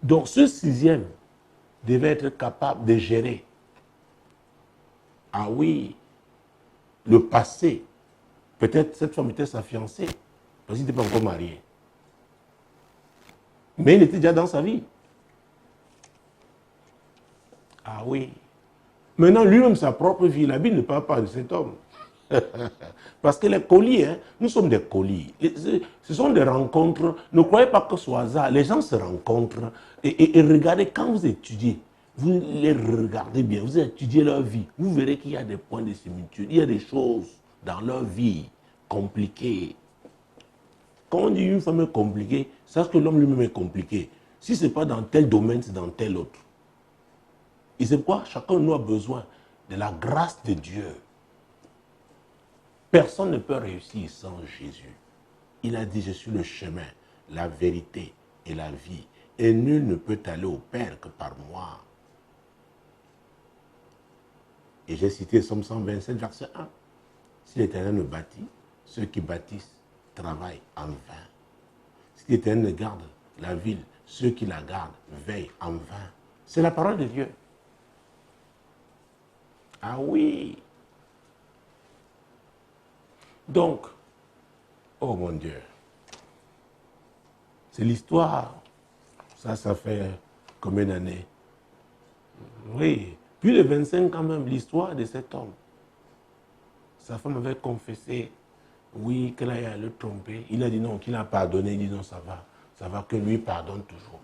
Donc ce 6e devait être capable de gérer. Ah oui. Le passé. Peut-être cette femme était sa fiancée. Parce qu'il n'était pas encore marié. Mais il était déjà dans sa vie. Ah oui. Maintenant, lui-même, sa propre vie, la Bible ne parle pas de cet homme. Parce que les colis, hein, nous sommes des colis. Ce sont des rencontres. Ne croyez pas que ce soit hasard. Les gens se rencontrent. Et regardez, quand vous étudiez, vous les regardez bien, vous étudiez leur vie, vous verrez qu'il y a des points de similitude. Il y a des choses dans leur vie compliquées. Quand on dit une femme est compliquée, sache que l'homme lui-même est compliqué. Si ce n'est pas dans tel domaine, c'est dans tel autre. Et c'est pourquoi chacun de nous a besoin de la grâce de Dieu. Personne ne peut réussir sans Jésus. Il a dit, je suis le chemin, la vérité et la vie. Et nul ne peut aller au Père que par moi. Et j'ai cité Somme 127, verset 1. Si l'Éternel ne bâtit, ceux qui bâtissent travaillent en vain. Si l'Éternel garde la ville, ceux qui la gardent veillent en vain. C'est la parole de Dieu. Ah oui. Donc, oh mon Dieu, c'est l'histoire. Ça fait combien d'années? Oui, plus de 25 ans même, l'histoire de cet homme. Sa femme avait confessé, oui, qu'elle allait le tromper. Il a dit non, qu'il a pardonné. Il dit non, ça va, que lui pardonne toujours.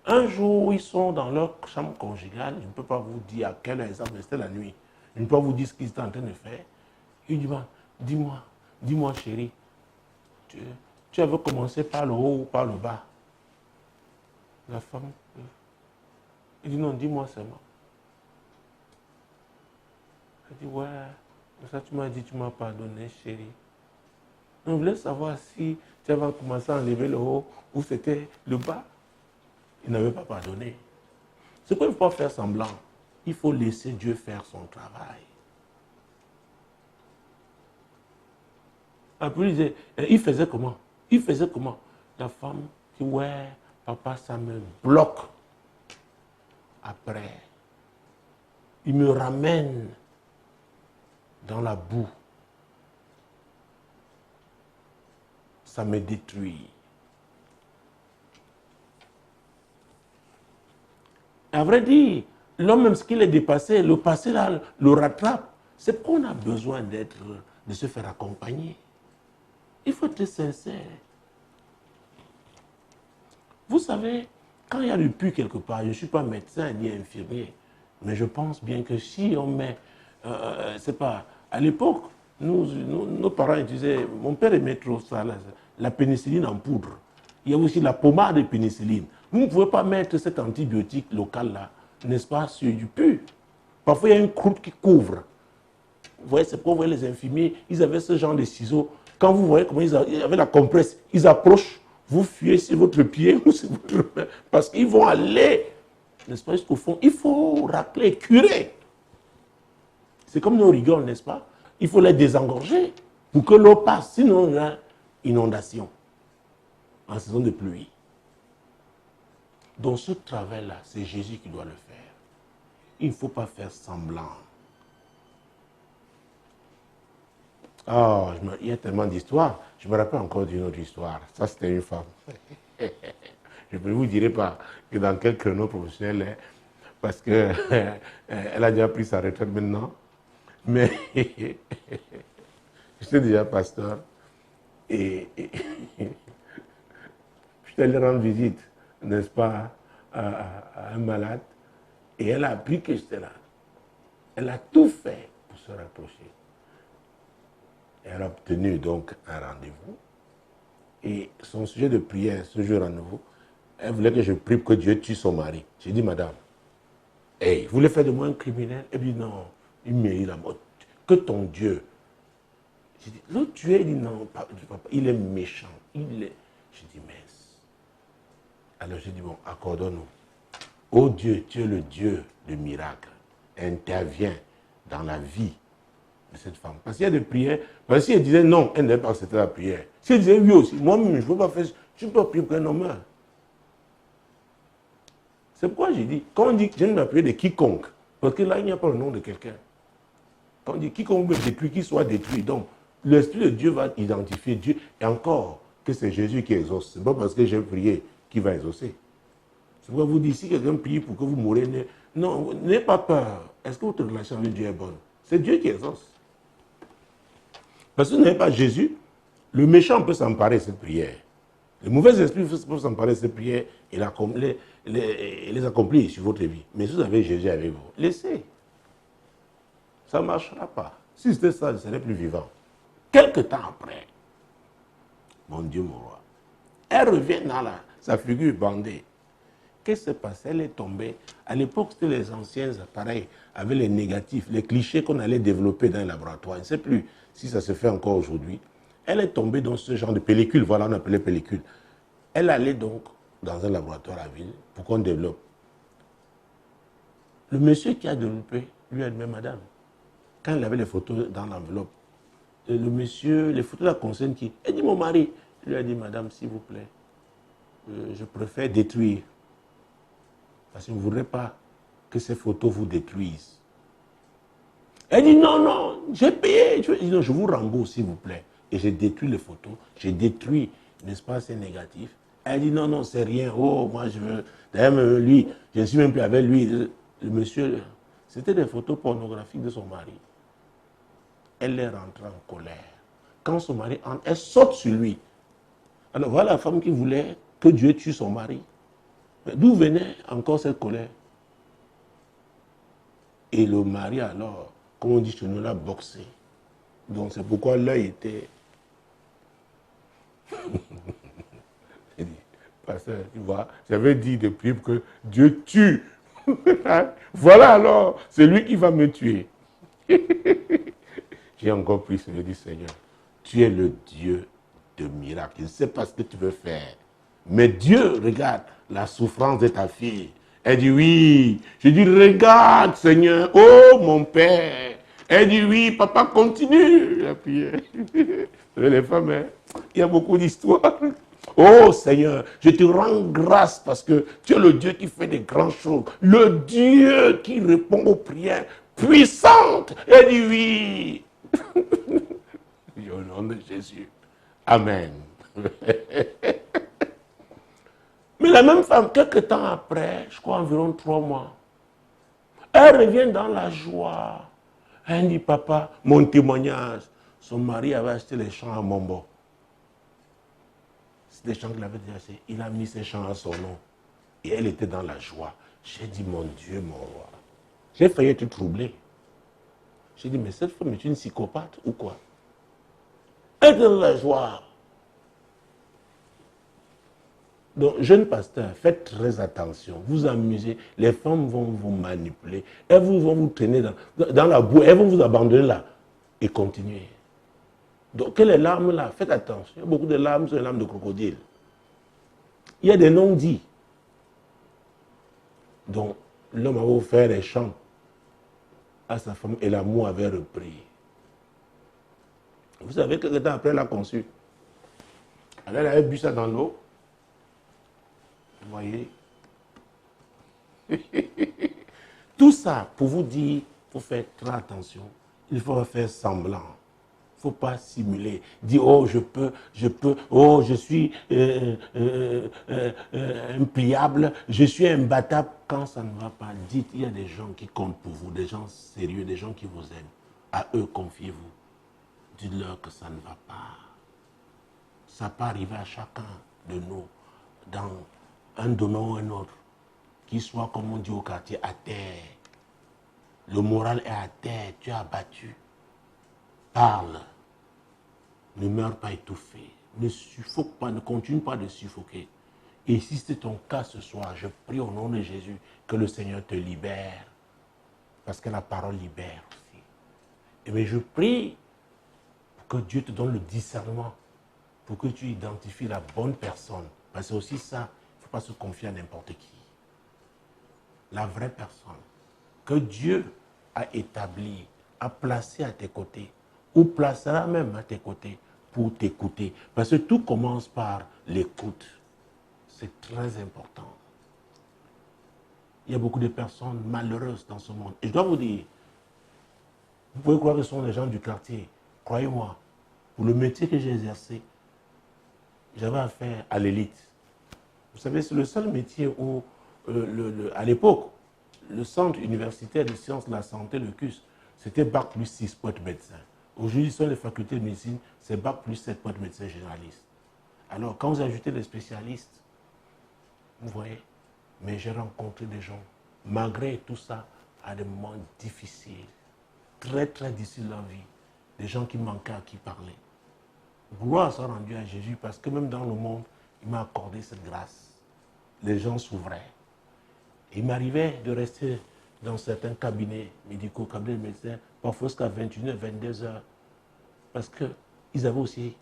Un jour, ils sont dans leur chambre conjugale. Je ne peux pas vous dire à quel exemple, mais c'était la nuit. Je ne peux pas vous dire ce qu'ils étaient en train de faire. Il dit, dis-moi chérie, tu avais commencé par le haut ou par le bas? La femme, il dit non, dis-moi seulement. Elle dit, ouais, ça tu m'as dit, tu m'as pardonné, chérie. On voulait savoir si tu avais commencé à enlever le haut ou c'était le bas. Il n'avait pas pardonné. C'est quoi, il ne faut pas faire semblant. Il faut laisser Dieu faire son travail. Après, il faisait comment? La femme dit, ouais, papa, ça me bloque. Après, il me ramène dans la boue. Ça me détruit. À vrai dire, l'homme, même ce qu'il est dépassé, le passé là, le rattrape. C'est qu'on a besoin de se faire accompagner. Il faut être sincère. Vous savez, quand il y a du puits quelque part, je ne suis pas médecin ni infirmier, mais je pense bien que si on met, c'est pas, à l'époque, nos parents utilisaient, mon père aimait trop ça, la pénicilline en poudre. Il y a aussi la pommade de pénicilline. Vous ne pouvez pas mettre cet antibiotique local-là, n'est-ce pas, sur du puits. Parfois, il y a une croûte qui couvre. Vous voyez, c'est pourquoi vous voyez les infirmiers, ils avaient ce genre de ciseaux. Quand vous voyez comment ils avaient la compresse, ils approchent, vous fuyez sur votre pied ou sur votre main, parce qu'ils vont aller, n'est-ce pas, jusqu'au fond. Il faut racler, curer. C'est comme nos rigoles, n'est-ce pas? Il faut les désengorger pour que l'eau passe, sinon il y a inondation en saison de pluie. Donc ce travail-là, c'est Jésus qui doit le faire. Il ne faut pas faire semblant. Oh, il y a tellement d'histoires. Je me rappelle encore d'une autre histoire. Ça, c'était une femme. Je ne vous dirai pas que dans quel créneau professionnel, parce qu'elle a déjà pris sa retraite maintenant. Mais j'étais déjà pasteur. Et je suis allé rendre visite, n'est-ce pas, à un malade. Et elle a appris que j'étais là. Elle a tout fait pour se rapprocher. Elle a obtenu donc un rendez-vous. Et son sujet de prière, ce jour à nouveau, elle voulait que je prie que Dieu tue son mari. J'ai dit, madame, hey, vous voulez faire de moi un criminel? Elle dit, non, il mérite la mort. Que ton Dieu. J'ai dit, l'autre tué, il dit, non, papa, il est méchant. Il est. J'ai dit, mince. Alors j'ai dit, bon, accordons-nous. Oh Dieu, tu es le Dieu de miracles. Interviens dans la vie de cette femme. Parce qu'il y a des prières. Parce que si elle disait non, elle n'avait pas accepté la prière. Si elle disait oui aussi, moi-même, je ne peux pas faire. Tu ne peux pas prier pour un homme meurt. C'est pourquoi j'ai dit, quand on dit que je ne vais prier de quiconque, parce que là, il n'y a pas le nom de quelqu'un. Quand on dit quiconque veut détruire, qu'il soit détruit. Donc, l'Esprit de Dieu va identifier Dieu. Et encore, que c'est Jésus qui exauce. Ce n'est pas parce que j'ai prié qu'il va exaucer. C'est pourquoi vous dites, si quelqu'un prie pour que vous mourrez, non, n'ayez pas peur. Est-ce que votre relation avec Dieu est bonne? C'est Dieu qui exauce. Parce que vous n'avez pas Jésus, le méchant peut s'emparer de cette prière. Le mauvais esprit peut s'emparer de cette prière et les accomplir sur votre vie. Mais si vous avez Jésus avec vous, laissez. Ça ne marchera pas. Si c'était ça, je serais plus vivant. Quelque temps après, mon Dieu, mon roi, elle revient dans sa figure bandée. Qu'est-ce qui s'est passé? Elle est tombée. À l'époque, c'était les anciens appareils avec les négatifs, les clichés qu'on allait développer dans les laboratoires. Je ne sais plus si ça se fait encore aujourd'hui. Elle est tombée dans ce genre de pellicule. Voilà, on appelait pellicule. Elle allait donc dans un laboratoire à ville pour qu'on développe. Le monsieur qui a développé lui a dit, mais madame, quand il avait les photos dans l'enveloppe, le monsieur, les photos la concernent qui? Elle dit, mon mari. Il lui a dit, madame, s'il vous plaît, je préfère détruire. Parce que je ne voudrais pas que ces photos vous détruisent. Elle dit, non, non, j'ai payé. Je dis, non, je vous rembourse, s'il vous plaît. Et j'ai détruit les photos. J'ai détruit, n'est-ce pas, ces négatifs. Elle dit, non, non, c'est rien. Oh, moi, je veux. D'ailleurs, lui, je ne suis même plus avec lui. Le monsieur, c'était des photos pornographiques de son mari. Elle est rentrée en colère. Quand son mari entre, elle saute sur lui. Alors, voilà la femme qui voulait que Dieu tue son mari. D'où venait encore cette colère? Et le mari alors, comme on dit chez nous, l'a boxé. Donc c'est pourquoi l'œil était... J'ai dit, pasteur, tu vois, j'avais dit depuis que Dieu tue. Voilà alors, c'est lui qui va me tuer. J'ai encore pris ce que dit Seigneur. Tu es le Dieu de miracles. Je ne sais pas ce que tu veux faire. Mais Dieu regarde la souffrance de ta fille. Elle dit oui. Je dis regarde Seigneur. Oh mon Père. Elle dit oui, papa continue la prière. Les femmes, hein, il y a beaucoup d'histoires. Oh Seigneur, je te rends grâce parce que tu es le Dieu qui fait des grandes choses. Le Dieu qui répond aux prières puissantes. Elle dit oui. Au nom de Jésus. Amen. Mais la même femme, quelques temps après, je crois environ 3 mois, elle revient dans la joie. Elle dit, papa, mon témoignage, son mari avait acheté les champs à Mombo. C'est des champs qu'il avait déjà achetés. Il a mis ces champs à son nom. Et elle était dans la joie. J'ai dit, mon Dieu, mon roi. J'ai failli être troublé. J'ai dit, mais cette femme est une psychopathe ou quoi? Elle était dans la joie. Donc, jeune pasteur, faites très attention. Vous amusez, les femmes vont vous manipuler. Elles vont vous traîner dans la boue. Elles vont vous abandonner là et continuer. Donc, que les larmes là, faites attention. Il y a beaucoup de larmes, c'est les larmes de crocodile. Il y a des non-dits. Donc, l'homme avait offert les champs à sa femme et l'amour avait repris. Vous savez, quelques temps après, elle a conçu. Alors, elle avait bu ça dans l'eau. Vous voyez? Tout ça pour vous dire, il faut faire très attention. Il faut faire semblant. Il ne faut pas simuler. Dire, oh, je peux, oh, je suis impliable, je suis imbattable. Quand ça ne va pas, dites, il y a des gens qui comptent pour vous, des gens sérieux, des gens qui vous aiment. À eux, confiez-vous. Dites-leur que ça ne va pas. Ça peut arriver à chacun de nous, dans un domaine ou un autre, qui soit, comme on dit au quartier, à terre. le moral est à terre, tu es abattu. Parle. Ne meurs pas étouffé. Ne suffoque pas, ne continue pas de suffoquer. Et si c'est ton cas ce soir, je prie au nom de Jésus que le Seigneur te libère. Parce que la parole libère aussi. Et bien je prie pour que Dieu te donne le discernement, pour que tu identifies la bonne personne. Parce que c'est aussi ça, il ne faut pas se confier à n'importe qui. La vraie personne que Dieu a établie, a placée à tes côtés, ou placera même à tes côtés pour t'écouter. Parce que tout commence par l'écoute. C'est très important. Il y a beaucoup de personnes malheureuses dans ce monde. Et je dois vous dire, vous pouvez croire que ce sont les gens du quartier. Croyez-moi, pour le métier que j'ai exercé, j'avais affaire à l'élite. Vous savez, c'est le seul métier où, à l'époque, le centre universitaire de sciences de la santé, le CUS, c'était Bac plus 6 pour être médecin. Aujourd'hui, sur les facultés de médecine, c'est Bac plus 7 pour être médecin généraliste. Alors, quand vous ajoutez les spécialistes, vous voyez, mais j'ai rencontré des gens, malgré tout ça, à des moments difficiles, très très difficiles dans leur vie, des gens qui manquaient à qui parler. Gloire soit rendue à Jésus parce que même dans le monde, il m'a accordé cette grâce. Les gens s'ouvraient. Il m'arrivait de rester dans certains cabinets médicaux, cabinets de médecins, parfois jusqu'à 21h, 22h, parce qu'ils avaient aussi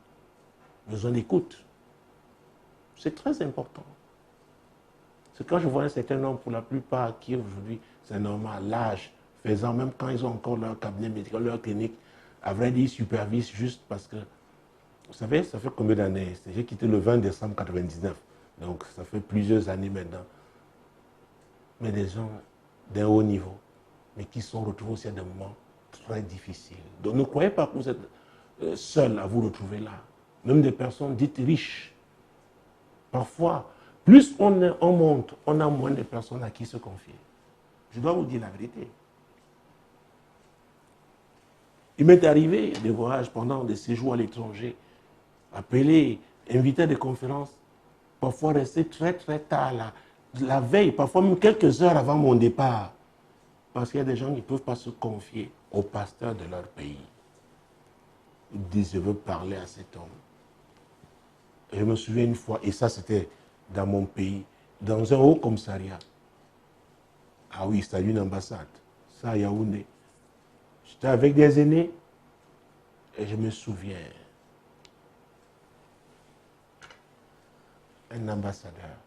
besoin d'écoute. C'est très important. C'est quand je vois un certain nombre, pour la plupart, qui aujourd'hui, c'est normal, l'âge faisant, même quand ils ont encore leur cabinet médical, leur clinique, à vrai dire, ils supervisent juste parce que, vous savez, ça fait combien d'années? J'ai quitté le 20 décembre 1999, donc ça fait plusieurs années maintenant. Mais des gens d'un haut niveau, mais qui sont retrouvés aussi à des moments très difficiles. Donc ne croyez pas que vous êtes seul à vous retrouver là. Même des personnes dites riches. Parfois, plus on monte, on a moins de personnes à qui se confier. Je dois vous dire la vérité. Il m'est arrivé des voyages pendant des séjours à l'étranger, appelé, invité à des conférences, parfois rester très très tard là, la veille, parfois même quelques heures avant mon départ. Parce qu'il y a des gens qui ne peuvent pas se confier au pasteur de leur pays. Ils disent, je veux parler à cet homme. Et je me souviens une fois, et ça c'était dans mon pays, dans un haut commissariat. Ah oui, c'était une ambassade, ça à Yaoundé. J'étais avec des aînés, et je me souviens, un ambassadeur,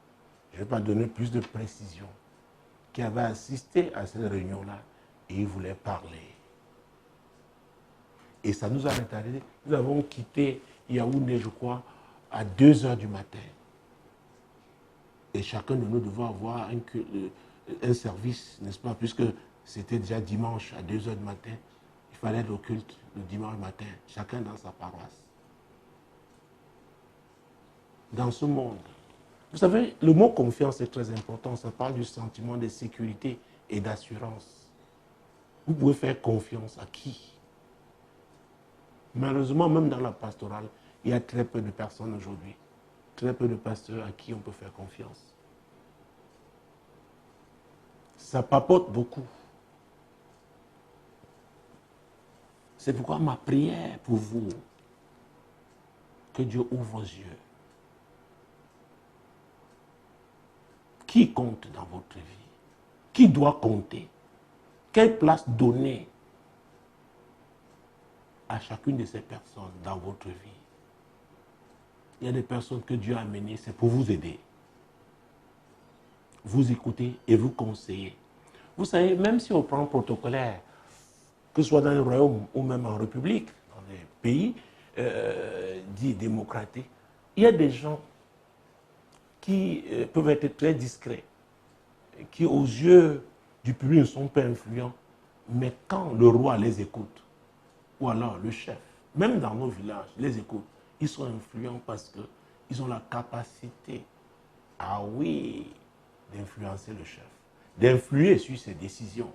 je ne vais pas donner plus de précision, qui avait assisté à cette réunion-là et il voulait parler. Et ça nous a retardé. Nous avons quitté Yaoundé, je crois, à 2h du matin. Et chacun de nous devait avoir un service, n'est-ce pas, puisque c'était déjà dimanche à 2h du matin. Il fallait être au culte le dimanche matin, chacun dans sa paroisse. Dans ce monde, vous savez, le mot confiance est très important. Ça parle du sentiment de sécurité et d'assurance. Vous pouvez faire confiance à qui? Malheureusement, même dans la pastorale, il y a très peu de personnes aujourd'hui, très peu de pasteurs à qui on peut faire confiance. Ça papote beaucoup. C'est pourquoi ma prière pour vous, que Dieu ouvre vos yeux. Qui compte dans votre vie? Qui doit compter? Quelle place donner à chacune de ces personnes dans votre vie? Il y a des personnes que Dieu a amenées, c'est pour vous aider. Vous écoutez et vous conseillez. Vous savez, même si au plan protocolaire, que ce soit dans le royaume ou même en république, dans les pays dits démocratiques, il y a des gens qui peuvent être très discrets, qui aux yeux du public ne sont pas influents, mais quand le roi les écoute, ou alors le chef, même dans nos villages, les écoute, ils sont influents parce qu'ils ont la capacité, ah oui, d'influencer le chef, d'influer sur ses décisions.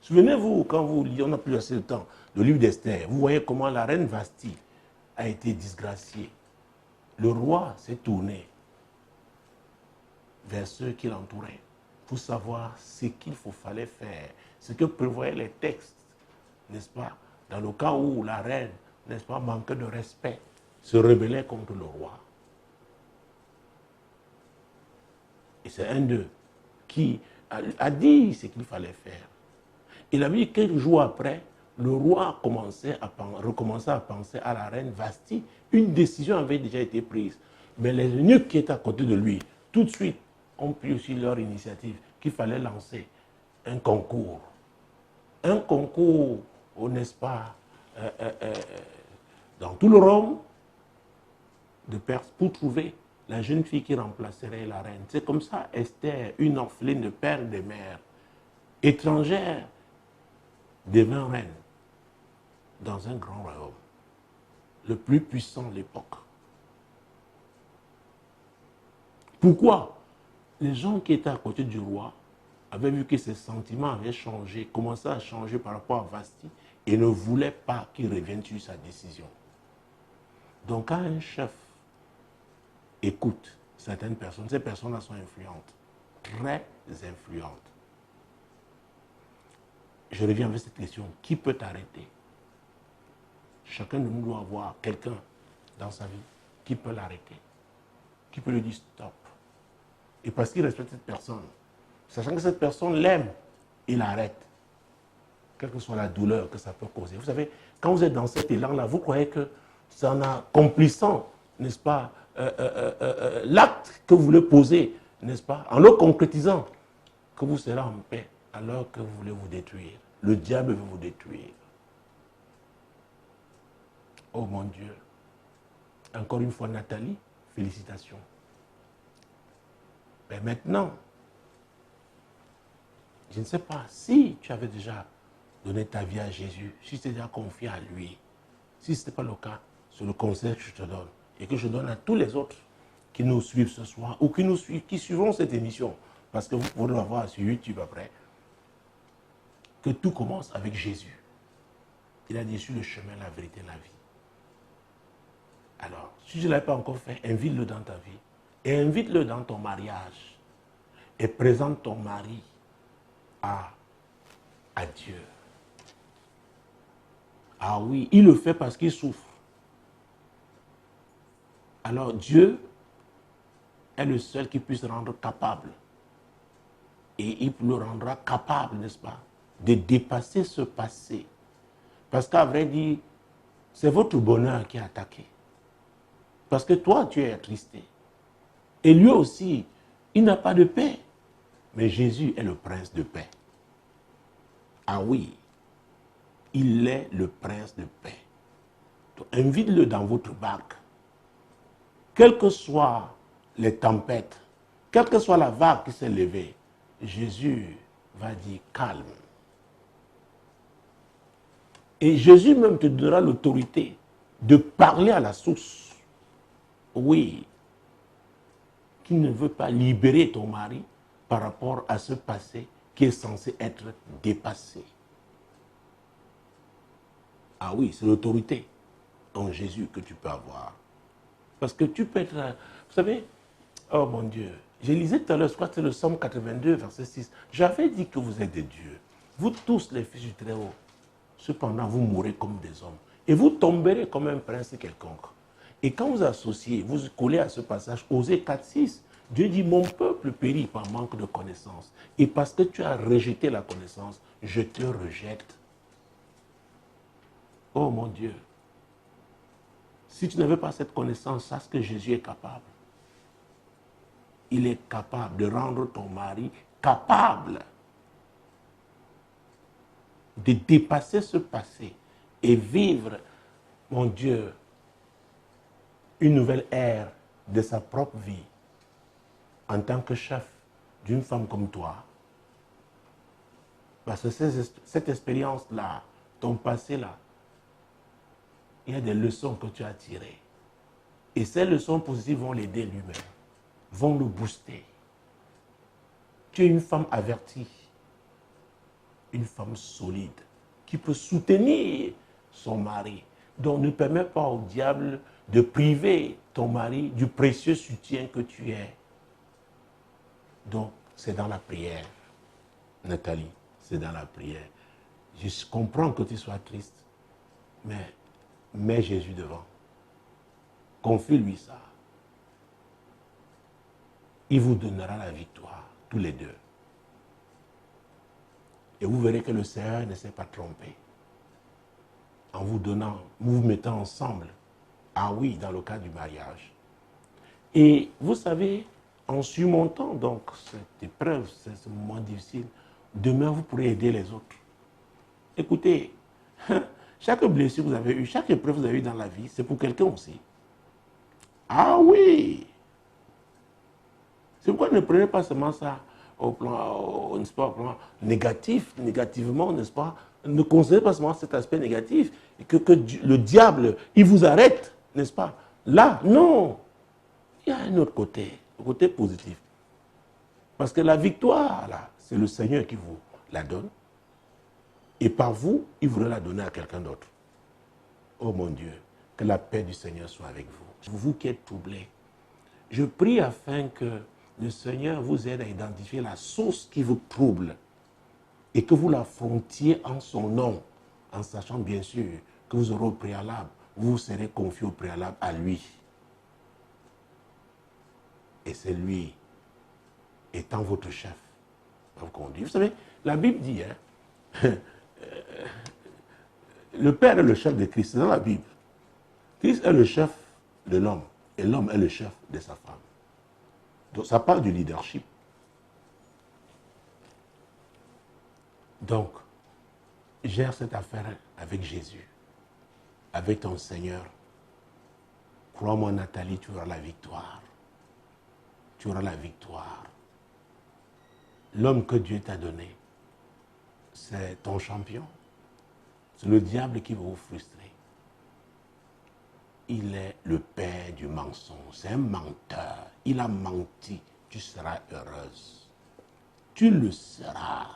Souvenez-vous, quand vous lisez, on n'a plus assez de temps, le livre d'Esther, vous voyez comment la reine Vasti a été disgraciée. Le roi s'est tourné vers ceux qui l'entouraient pour savoir ce qu'il fallait faire, ce que prévoyaient les textes, n'est-ce pas? Dans le cas où la reine, n'est-ce pas, manquait de respect, se rebellait contre le roi. Et c'est un d'eux qui a dit ce qu'il fallait faire. Il a vu quelques jours après, le roi recommençait à penser à la reine Vashti. Une décision avait déjà été prise. Mais les eunuques qui étaient à côté de lui, tout de suite, ont pris aussi leur initiative qu'il fallait lancer un concours. Un concours, n'est-ce pas, dans tout le Rome de Perse pour trouver la jeune fille qui remplacerait la reine. C'est comme ça, Esther, une orpheline de père et de mère, étrangère, devint reine dans un grand royaume, le plus puissant de l'époque. Pourquoi? Les gens qui étaient à côté du roi avaient vu que ses sentiments avaient changé, commençaient à changer par rapport à Vashti et ne voulaient pas qu'il revienne sur sa décision. Donc quand un chef écoute certaines personnes, ces personnes-là sont influentes, très influentes. Je reviens avec cette question, qui peut t'arrêter? Chacun de nous doit avoir quelqu'un dans sa vie qui peut l'arrêter, qui peut lui dire stop. Et parce qu'il respecte cette personne, sachant que cette personne l'aime, il arrête. Quelle que soit la douleur que ça peut causer. Vous savez, quand vous êtes dans cet élan-là, vous croyez que c'est en accomplissant, n'est-ce pas, l'acte que vous voulez poser, n'est-ce pas, en le concrétisant, que vous serez en paix, alors que vous voulez vous détruire. Le diable veut vous détruire. Oh mon Dieu. Encore une fois, Nathalie, félicitations. Mais maintenant, je ne sais pas si tu avais déjà donné ta vie à Jésus, si tu t'es déjà confié à lui. Si ce n'était pas le cas, c'est le conseil que je te donne et que je donne à tous les autres qui nous suivent ce soir ou qui suivront cette émission, parce que vous pourrez la voir sur YouTube après, que tout commence avec Jésus. Il a dit sur le chemin, la vérité, la vie. Alors, si je ne l'avais pas encore fait, invite-le dans ta vie et invite-le dans ton mariage et présente ton mari à Dieu. Ah oui, il le fait parce qu'il souffre. Alors Dieu est le seul qui puisse rendre capable. Et il le rendra capable, n'est-ce pas, de dépasser ce passé. Parce qu'à vrai dire, c'est votre bonheur qui est attaqué. Parce que toi, tu es attristé. Et lui aussi, il n'a pas de paix. Mais Jésus est le prince de paix. Ah oui, il est le prince de paix. Donc, invite-le dans votre barque. Quelles que soient les tempêtes, quelle que soit la vague qui s'est levée, Jésus va dire calme. Et Jésus même te donnera l'autorité de parler à la source. Oui, qui ne veut pas libérer ton mari par rapport à ce passé qui est censé être dépassé. Ah oui, c'est l'autorité en Jésus que tu peux avoir. Parce que tu peux être... Vous savez, oh mon Dieu, je lisais tout à l'heure, je crois que c'est le Psaume 82, verset 6. J'avais dit que vous êtes des dieux. Vous tous les fils du Très-Haut. Cependant, vous mourrez comme des hommes. Et vous tomberez comme un prince quelconque. Et quand vous associez, vous collez à ce passage, Osée 4, 6, Dieu dit, mon peuple périt par manque de connaissance. Et parce que tu as rejeté la connaissance, je te rejette. Oh mon Dieu. Si tu n'avais pas cette connaissance, sache que Jésus est capable. Il est capable de rendre ton mari capable de dépasser ce passé et vivre, mon Dieu, une nouvelle ère de sa propre vie en tant que chef d'une femme comme toi. Parce que cette expérience-là, ton passé-là, il y a des leçons que tu as tirées. Et ces leçons positives vont l'aider lui-même, vont le booster. Tu es une femme avertie, une femme solide, qui peut soutenir son mari. Donc ne permets pas au diable de priver ton mari du précieux soutien que tu es. Donc c'est dans la prière. Nathalie, c'est dans la prière. Je comprends que tu sois triste, mais mets Jésus devant. Confie-lui ça. Il vous donnera la victoire, tous les deux. Et vous verrez que le Seigneur ne s'est pas trompé. En vous donnant, vous mettant ensemble. Ah oui, dans le cas du mariage. Et vous savez, en surmontant donc cette épreuve, ce moment difficile, demain vous pourrez aider les autres. Écoutez, chaque blessure que vous avez eue, chaque épreuve que vous avez eue dans la vie, c'est pour quelqu'un aussi. Ah oui! C'est pourquoi ne prenez pas seulement ça au plan, n'est-ce pas, au plan négatif, négativement, n'est-ce pas? Ne considérez pas seulement cet aspect négatif, et que le diable, il vous arrête, n'est-ce pas? Là, non! Il y a un autre côté, le côté positif. Parce que la victoire, là, c'est le Seigneur qui vous la donne. Et par vous, il voudrait la donner à quelqu'un d'autre. Oh mon Dieu, que la paix du Seigneur soit avec vous. Vous qui êtes troublés, je prie afin que le Seigneur vous aide à identifier la source qui vous trouble et que vous l'affrontiez en son nom, en sachant bien sûr que vous aurez au préalable, vous serez confié au préalable à lui. Et c'est lui, étant votre chef, va vous conduire. Vous savez, la Bible dit, le Père est le chef de Christ, c'est dans la Bible. Christ est le chef de l'homme et l'homme est le chef de sa femme. Donc ça parle du leadership. Donc, gère cette affaire avec Jésus, avec ton Seigneur. Crois-moi Nathalie, tu auras la victoire. Tu auras la victoire. L'homme que Dieu t'a donné, c'est ton champion. C'est le diable qui va vous frustrer. Il est le père du mensonge. C'est un menteur. Il a menti. Tu seras heureuse. Tu le seras.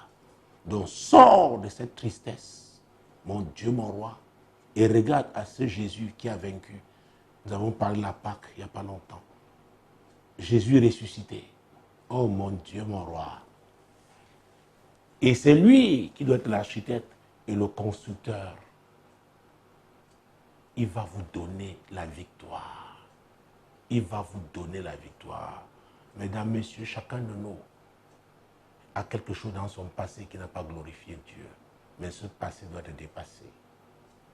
Donc sors de cette tristesse, mon Dieu, mon roi, et regarde à ce Jésus qui a vaincu. Nous avons parlé de la Pâque il n'y a pas longtemps. Jésus est ressuscité. Oh mon Dieu, mon roi. Et c'est lui qui doit être l'architecte et le constructeur. Il va vous donner la victoire. Il va vous donner la victoire. Mesdames, messieurs, chacun de nous a quelque chose dans son passé qui n'a pas glorifié Dieu. Mais ce passé doit être dépassé.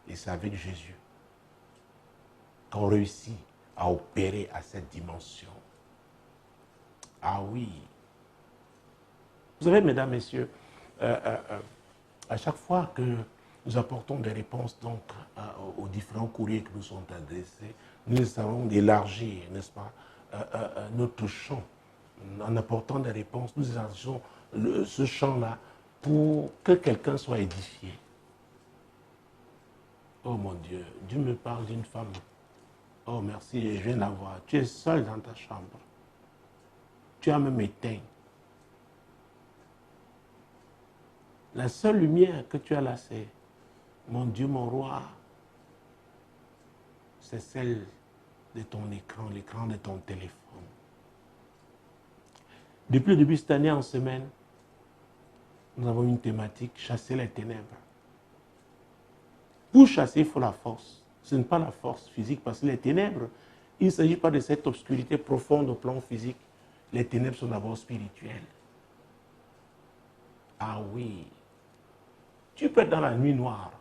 Et c'est avec Jésus qu'on réussit à opérer à cette dimension. Ah oui. Vous savez, mesdames, messieurs, à chaque fois que nous apportons des réponses donc, aux différents courriers qui nous sont adressés, nous essayons d'élargir, n'est-ce pas, notre champ. En apportant des réponses, nous élargissons ce champ-là pour que quelqu'un soit édifié. Oh mon Dieu, Dieu me parle d'une femme. Oh merci, je viens de la voir. Tu es seul dans ta chambre. Tu as même éteint. La seule lumière que tu as là, c'est, mon Dieu, mon roi, c'est celle de ton écran, l'écran de ton téléphone. Depuis le début de cette année, en semaine, nous avons une thématique, chasser les ténèbres. Pour chasser, il faut la force. Ce n'est pas la force physique, parce que les ténèbres, il ne s'agit pas de cette obscurité profonde au plan physique. Les ténèbres sont d'abord spirituelles. Ah oui. Tu peux être dans la nuit noire.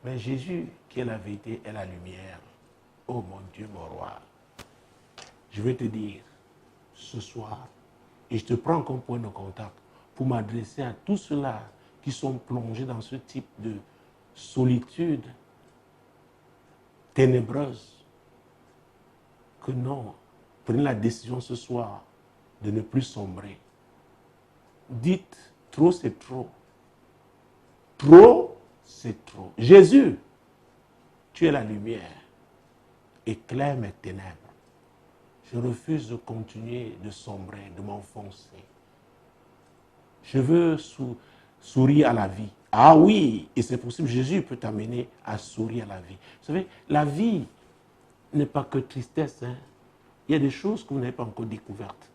Mais Jésus, qui est la vérité, est la lumière. Oh mon Dieu, mon roi. Je vais te dire, ce soir, et je te prends comme point de contact pour m'adresser à tous ceux-là qui sont plongés dans ce type de solitude ténébreuse. Que non, prenez la décision ce soir de ne plus sombrer. Dites, trop c'est trop. Trop, c'est trop. Jésus, tu es la lumière. Éclaire mes ténèbres. Je refuse de continuer de sombrer, de m'enfoncer. Je veux sourire à la vie. Ah oui, et c'est possible, Jésus peut t'amener à sourire à la vie. Vous savez, la vie n'est pas que tristesse. Hein. Il y a des choses que vous n'avez pas encore découvertes.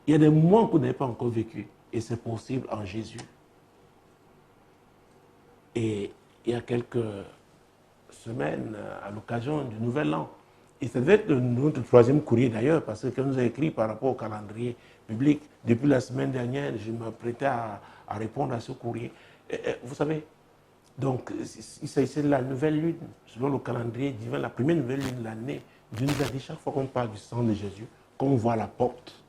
Il y a des moments que vous n'avez pas encore vécu. Et c'est possible en Jésus. Et il y a quelques semaines, à l'occasion du Nouvel An, et ça devait être notre troisième courrier d'ailleurs, parce que quand nous a écrit par rapport au calendrier biblique, depuis la semaine dernière, je m'apprêtais à répondre à ce courrier. Vous savez, donc, il s'agissait de la nouvelle lune, selon le calendrier divin, la première nouvelle lune de l'année. Dieu nous a dit, chaque fois qu'on parle du sang de Jésus, qu'on voit la porte,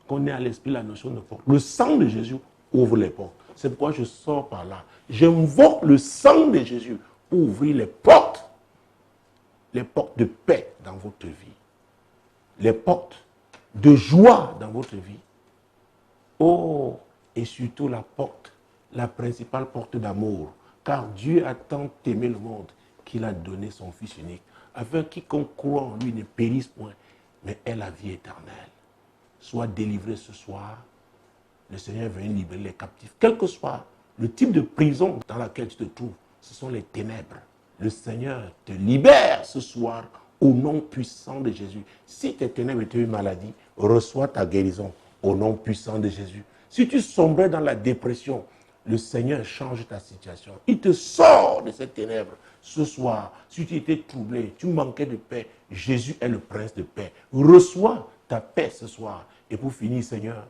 qu'on ait à l'esprit la notion de porte. Le sang de Jésus ouvre les portes. C'est pourquoi je sors par là. J'invoque le sang de Jésus pour ouvrir les portes de paix dans votre vie, les portes de joie dans votre vie. Oh, et surtout la porte, la principale porte d'amour. Car Dieu a tant aimé le monde qu'il a donné son Fils unique, afin que quiconque croit en lui ne périsse point, mais ait la vie éternelle. Sois délivré ce soir. Le Seigneur vient libérer les captifs. Quel que soit le type de prison dans laquelle tu te trouves, ce sont les ténèbres. Le Seigneur te libère ce soir au nom puissant de Jésus. Si tes ténèbres étaient une maladie, reçois ta guérison au nom puissant de Jésus. Si tu sombrais dans la dépression, le Seigneur change ta situation. Il te sort de ces ténèbres. Ce soir, si tu étais troublé, tu manquais de paix, Jésus est le prince de paix. Reçois ta paix ce soir. Et pour finir, Seigneur,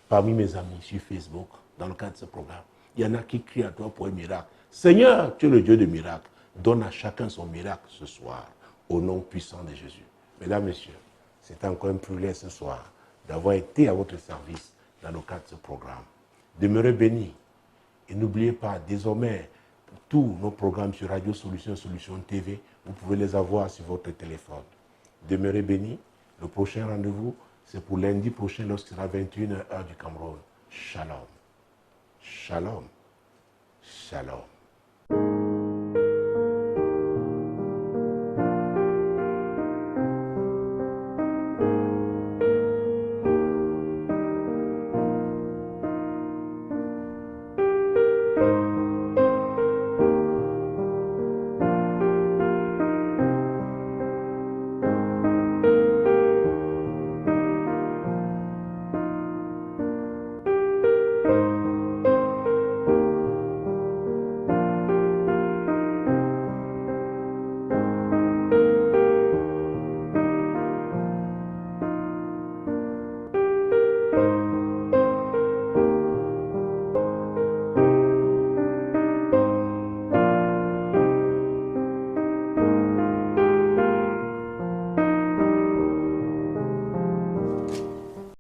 parmi mes amis sur Facebook, dans le cadre de ce programme, il y en a qui crient à toi pour un miracle. Seigneur, tu es le Dieu de miracles. Donne à chacun son miracle ce soir, au nom puissant de Jésus. Mesdames, Messieurs, c'est encore un privilège ce soir d'avoir été à votre service dans le cadre de ce programme. Demeurez bénis. Et n'oubliez pas, désormais, tous nos programmes sur Radio Solutions, Solutions TV, vous pouvez les avoir sur votre téléphone. Demeurez bénis. Le prochain rendez-vous, c'est pour lundi prochain lorsqu'il sera 21h du Cameroun. Shalom. Shalom. Shalom.